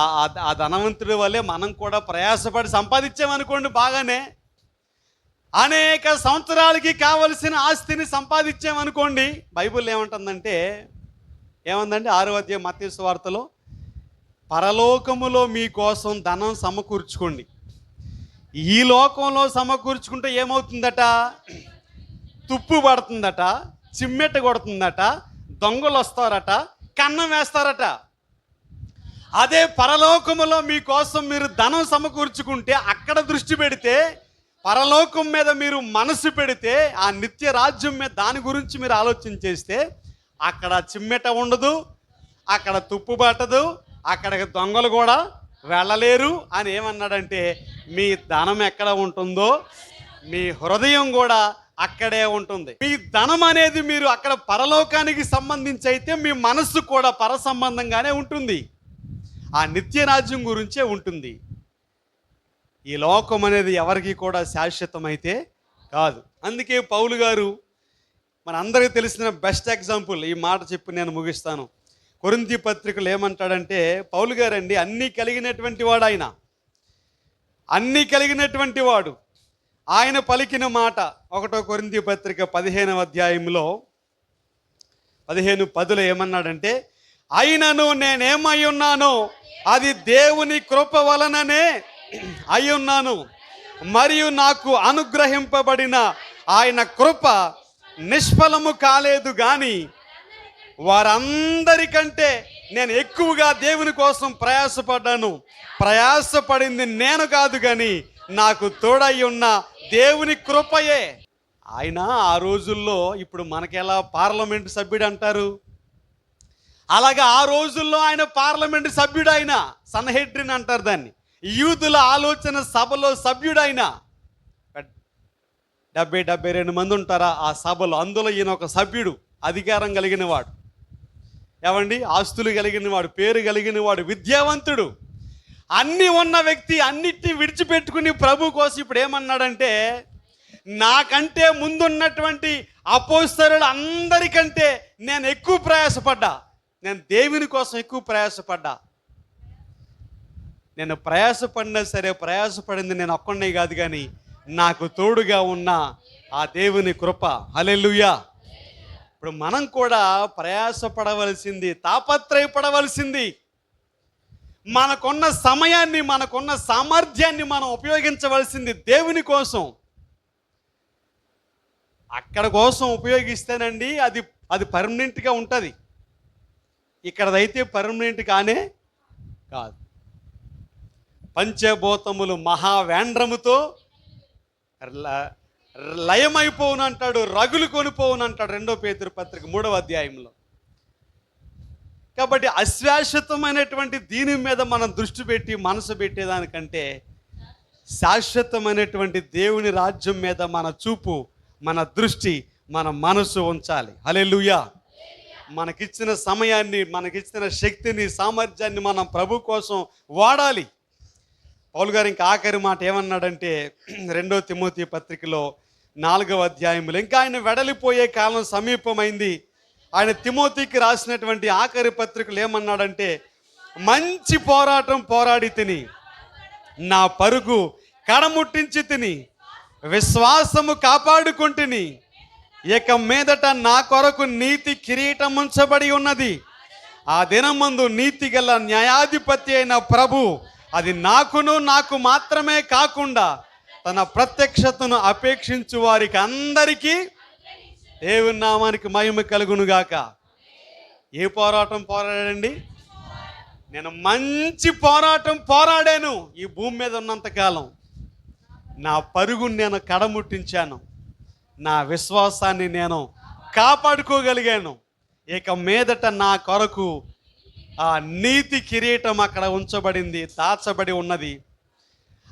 ఆ ధనవంతుడి వల్లే మనం కూడా ప్రయాసపడి సంపాదించామనుకోండి, బాగానే అనేక సంవత్సరాలకి కావలసిన ఆస్తిని సంపాదించామనుకోండి, బైబిల్ ఏమంటుందంటే, ఏముందండి 6వ అధ్యాయం మత్తయి సువార్తలో, పరలోకములో మీకోసం ధనం సమకూర్చుకోండి. ఈ లోకంలో సమకూర్చుకుంటే ఏమవుతుందట? తుప్పు పడుతుందట, చిమ్మెట కొడుతుందట, దొంగలు వస్తారట, కన్నం వేస్తారట. అదే పరలోకములో మీకోసం మీరు ధనం సమకూర్చుకుంటే, అక్కడ దృష్టి పెడితే, పరలోకం మీద మీరు మనసు పెడితే, ఆ నిత్య రాజ్యం మీద దాని గురించి మీరు ఆలోచన చేస్తే, అక్కడ చిమ్మెట ఉండదు, అక్కడ తుప్పు పట్టదు, అక్కడికి దొంగలు కూడా వెళ్ళలేరు అని ఏమన్నాడంటే, మీ ధనం ఎక్కడ ఉంటుందో మీ హృదయం కూడా అక్కడే ఉంటుంది. మీ ధనం అనేది మీరు అక్కడ పరలోకానికి సంబంధించి అయితే, మీ మనస్సు కూడా పర సంబంధంగానే ఉంటుంది, ఆ నిత్య రాజ్యం గురించే ఉంటుంది. ఈ లోకం అనేది ఎవరికి కూడా శాశ్వతమైతే కాదు. అందుకే పౌలు గారు మన అందరికీ తెలిసిన బెస్ట్ ఎగ్జాంపుల్, ఈ మాట చెప్పి నేను ముగిస్తాను. కొరింథీ పత్రికలు ఏమంటాడంటే, పౌలు గారండి అన్నీ కలిగినటువంటి వాడు, ఆయన అన్నీ కలిగినటువంటి వాడు. ఆయన పలికిన మాట 1 కొరింథీ పత్రిక 15వ అధ్యాయంలో 15:10 ఏమన్నాడంటే, అయినను నేనేమై ఉన్నానో అది దేవుని కృప వలననే అయ్యున్నాను, మరియు నాకు అనుగ్రహింపబడిన ఆయన కృప నిష్ఫలము కాలేదు గాని వారందరికంటే నేను ఎక్కువగా దేవుని కోసం ప్రయాసపడ్డాను. ప్రయాసపడింది నేను కాదు కానీ నాకు తోడై ఉన్న దేవుని కృపయే. ఆయన ఆ రోజుల్లో ఇప్పుడు మనకెలా పార్లమెంట్ సభ్యుడు అంటారు, అలాగే ఆ రోజుల్లో ఆయన పార్లమెంట్ సభ్యుడు, ఆయన సన్హెడ్రిన్ అంటారు దాన్ని, యూదుల ఆలోచన సభలో సభ్యుడైన 72 మంది ఉంటారా ఆ సభలో, అందులో ఈయన ఒక సభ్యుడు, అధికారం కలిగిన వాడు, ఏమండి ఆస్తులు కలిగిన వాడు, పేరు కలిగిన వాడు, విద్యావంతుడు, అన్నీ ఉన్న వ్యక్తి అన్నిటిని విడిచిపెట్టుకుని ప్రభు కోసం ఇప్పుడు ఏమన్నాడంటే, నాకంటే ముందున్నటువంటి అపోస్తలులు అందరికంటే నేను ఎక్కువ ప్రయాసపడ్డా, నేను దేవుని కోసం ఎక్కువ ప్రయాసపడ్డా. నేను ప్రయాసపడినా సరే, ప్రయాసపడింది నేను ఒక్కడే కాదు కానీ నాకు తోడుగా ఉన్న ఆ దేవుని కృప. హల్లెలూయా. ఇప్పుడు మనం కూడా ప్రయాసపడవలసింది, తాపత్రయపడవలసింది. మనకున్న సమయాన్ని, మనకున్న సామర్థ్యాన్ని మనం ఉపయోగించవలసింది దేవుని కోసం. అక్కడ కోసం ఉపయోగిస్తేనండి అది పర్మనెంట్గా ఉంటుంది, ఇక్కడదైతే పర్మనెంట్ కానే కాదు. పంచభూతములు మహావేంద్రముతో లయమైపోవునంటాడు, రగులు కొనిపోవునంటాడు 2వ పేతురు పత్రిక 3వ అధ్యాయంలో. కాబట్టి అశాశ్వతమైనటువంటి దీని మీద మనం దృష్టి పెట్టి మనసు పెట్టేదానికంటే శాశ్వతమైనటువంటి దేవుని రాజ్యం మీద మన చూపు, మన దృష్టి, మన మనసు ఉంచాలి. హల్లెలూయా. మనకిచ్చిన సమయాన్ని, మనకిచ్చిన శక్తిని, సామర్థ్యాన్ని మనం ప్రభు కోసం వాడాలి. పౌలు గారు ఇంకా ఆఖరి మాట ఏమన్నాడంటే 2వ తిమోతి పత్రికలో 4వ అధ్యాయంలో, ఇంకా ఆయన వెడలిపోయే కాలం సమీపమైంది. ఆయన తిమోతికి రాసినటువంటి ఆఖరి పత్రికలు ఏమన్నాడంటే, మంచి పోరాటం పోరాడి తిని, నా పరుగు కడముట్టించి తిని, విశ్వాసము కాపాడుకుంటుని, ఇక మీదట నా కొరకు నీతి కిరీటం ఉంచబడి ఉన్నది. ఆ దినమందు నీతి గల న్యాయాధిపతి అయిన ప్రభు అది నాకు మాత్రమే కాకుండా తన ప్రత్యక్షతను అపేక్షించు వారికి అందరికీ దేవుని నామానికి మహిమ కలుగునుగాక. ఏ పోరాటం పోరాడండి? నేను మంచి పోరాటం పోరాడాను ఈ భూమి మీద ఉన్నంతకాలం. నా పరుగుని నేను కడముట్టించాను, నా విశ్వాసాన్ని నేను కాపాడుకోగలిగాను. ఇక మీదట నా కొరకు ఆ నీతి కిరీటం అక్కడ ఉంచబడింది, దాచబడి ఉన్నది.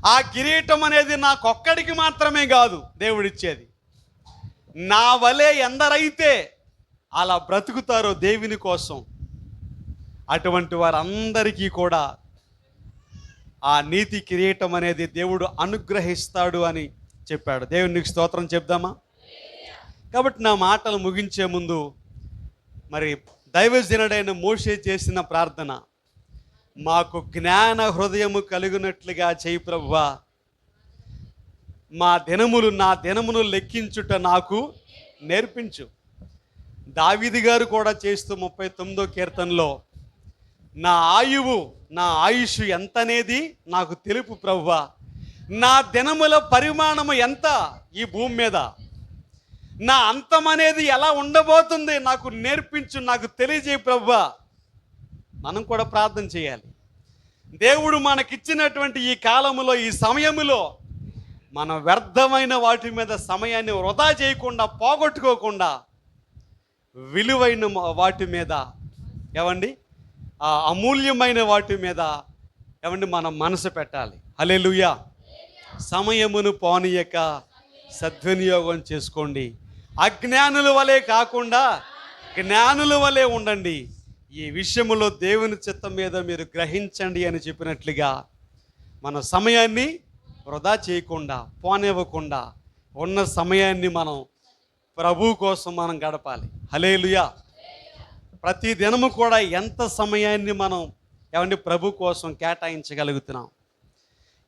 ఆ కిరీటం అనేది నాకొక్కడికి మాత్రమే కాదు దేవుడిచ్చేది. నా వలె ఎందరైతే అలా బ్రతుకుతారో దేవుని కోసం, అటువంటి వారందరికీ కూడా ఆ నీతి కిరీటం అనేది దేవుడు అనుగ్రహిస్తాడు అని చెప్పాడు. దేవునికి స్తోత్రం చెప్దామా? కాబట్టి నా మాటలు ముగించే ముందు మరి దైవజనుడైన మోషే చేసిన ప్రార్థన, మాకు జ్ఞాన హృదయము కలిగినట్లుగా చేయి ప్రభువా, నా దినమును లెక్కించుట నాకు నేర్పించు. దావీదు గారు కూడా చేస్తూ 39వ కీర్తనలో, నా ఆయుష్ ఎంతనేది నాకు తెలుపు ప్రభువా, నా దినముల పరిమాణము ఎంత ఈ భూమి మీద, నా అంతం అనేది ఎలా ఉండబోతుంది నాకు నేర్పించు, నాకు తెలియజేయ ప్రభువా. మనం కూడా ప్రార్థన చేయాలి. దేవుడు మనకిచ్చినటువంటి ఈ కాలములో, ఈ సమయములో మన వ్యర్థమైన వాటి మీద సమయాన్ని వృధా చేయకుండా, పోగొట్టుకోకుండా విలువైన వాటి మీద ఏమండి, ఆ అమూల్యమైన వాటి మీద ఏమండి మనం మనసు పెట్టాలి. హల్లెలూయా. సమయమును పోనీయక సద్వినియోగం చేసుకోండి. అజ్ఞానుల వలె కాకుండా జ్ఞానుల వలె ఉండండి. ఈ విషయంలో దేవుని చిత్తం మీద మీరు గ్రహించండి అని చెప్పినట్లుగా మన సమయాన్ని వృధా చేయకుండా, పోనివ్వకుండా ఉన్న సమయాన్ని మనం ప్రభు కోసం మనం గడపాలి. హల్లెలూయా. ప్రతి దినము కూడా ఎంత సమయాన్ని మనం ఏమండి ప్రభు కోసం కేటాయించగలుగుతున్నాం,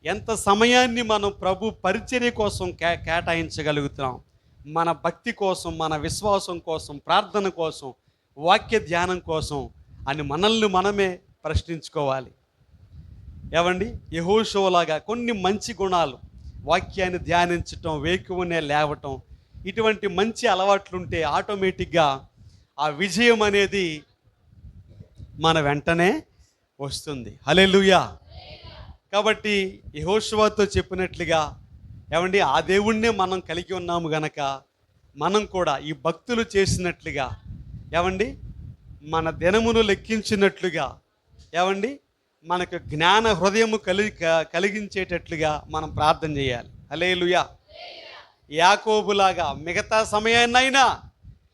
ఎంత సమయాన్ని మనం ప్రభు పరిచర్య కోసం కేటాయించగలుగుతున్నాం, మన భక్తి కోసం, మన విశ్వాసం కోసం, ప్రార్థన కోసం, వాక్య ధ్యానం కోసం అని మనల్ని మనమే ప్రశ్నించుకోవాలి. ఏమండి, యెహోషువలాగా కొన్ని మంచి గుణాలు, వాక్యాన్ని ధ్యానించటం, వేకువనే లేవటం, ఇటువంటి మంచి అలవాట్లుంటే ఆటోమేటిక్గా ఆ విజయం అనేది మన వెంటనే వస్తుంది. హల్లెలూయా. కాబట్టి యెహోషువతో చెప్పినట్లుగా ఏమండి, ఆ దేవుణ్ణే మనం కలిగి ఉన్నాము గనక మనం కూడా ఈ భక్తులు చేసినట్లుగా ఏమండి మన దినమును లెక్కించినట్లుగా ఏమండి మనకు జ్ఞాన హృదయము కలిగించేటట్లుగా మనం ప్రార్థన చేయాలి. హల్లెలూయా. యాకోబులాగా మిగతా సమయాన్నైనా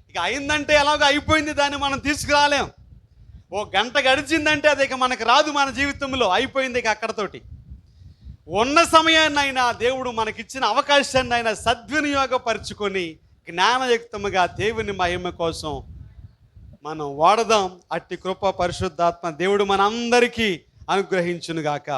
ఇక అయిందంటే ఎలాగో అయిపోయింది, దాన్ని మనం తీసుకురాలేం. ఓ గంట గడిచిందంటే అది ఇక మనకు రాదు, మన జీవితంలో అయిపోయింది ఇక అక్కడతోటి. ఉన్న సమయాన్నైనా దేవుడు మనకిచ్చిన అవకాశాన్ని అయినా సద్వినియోగపరుచుకొని జ్ఞానయుక్తముగా దేవుని మహిమ కోసం మనం వాడదాం. అట్టి కృప పరిశుద్ధాత్మ దేవుడు మనందరికీ అనుగ్రహించునుగాక.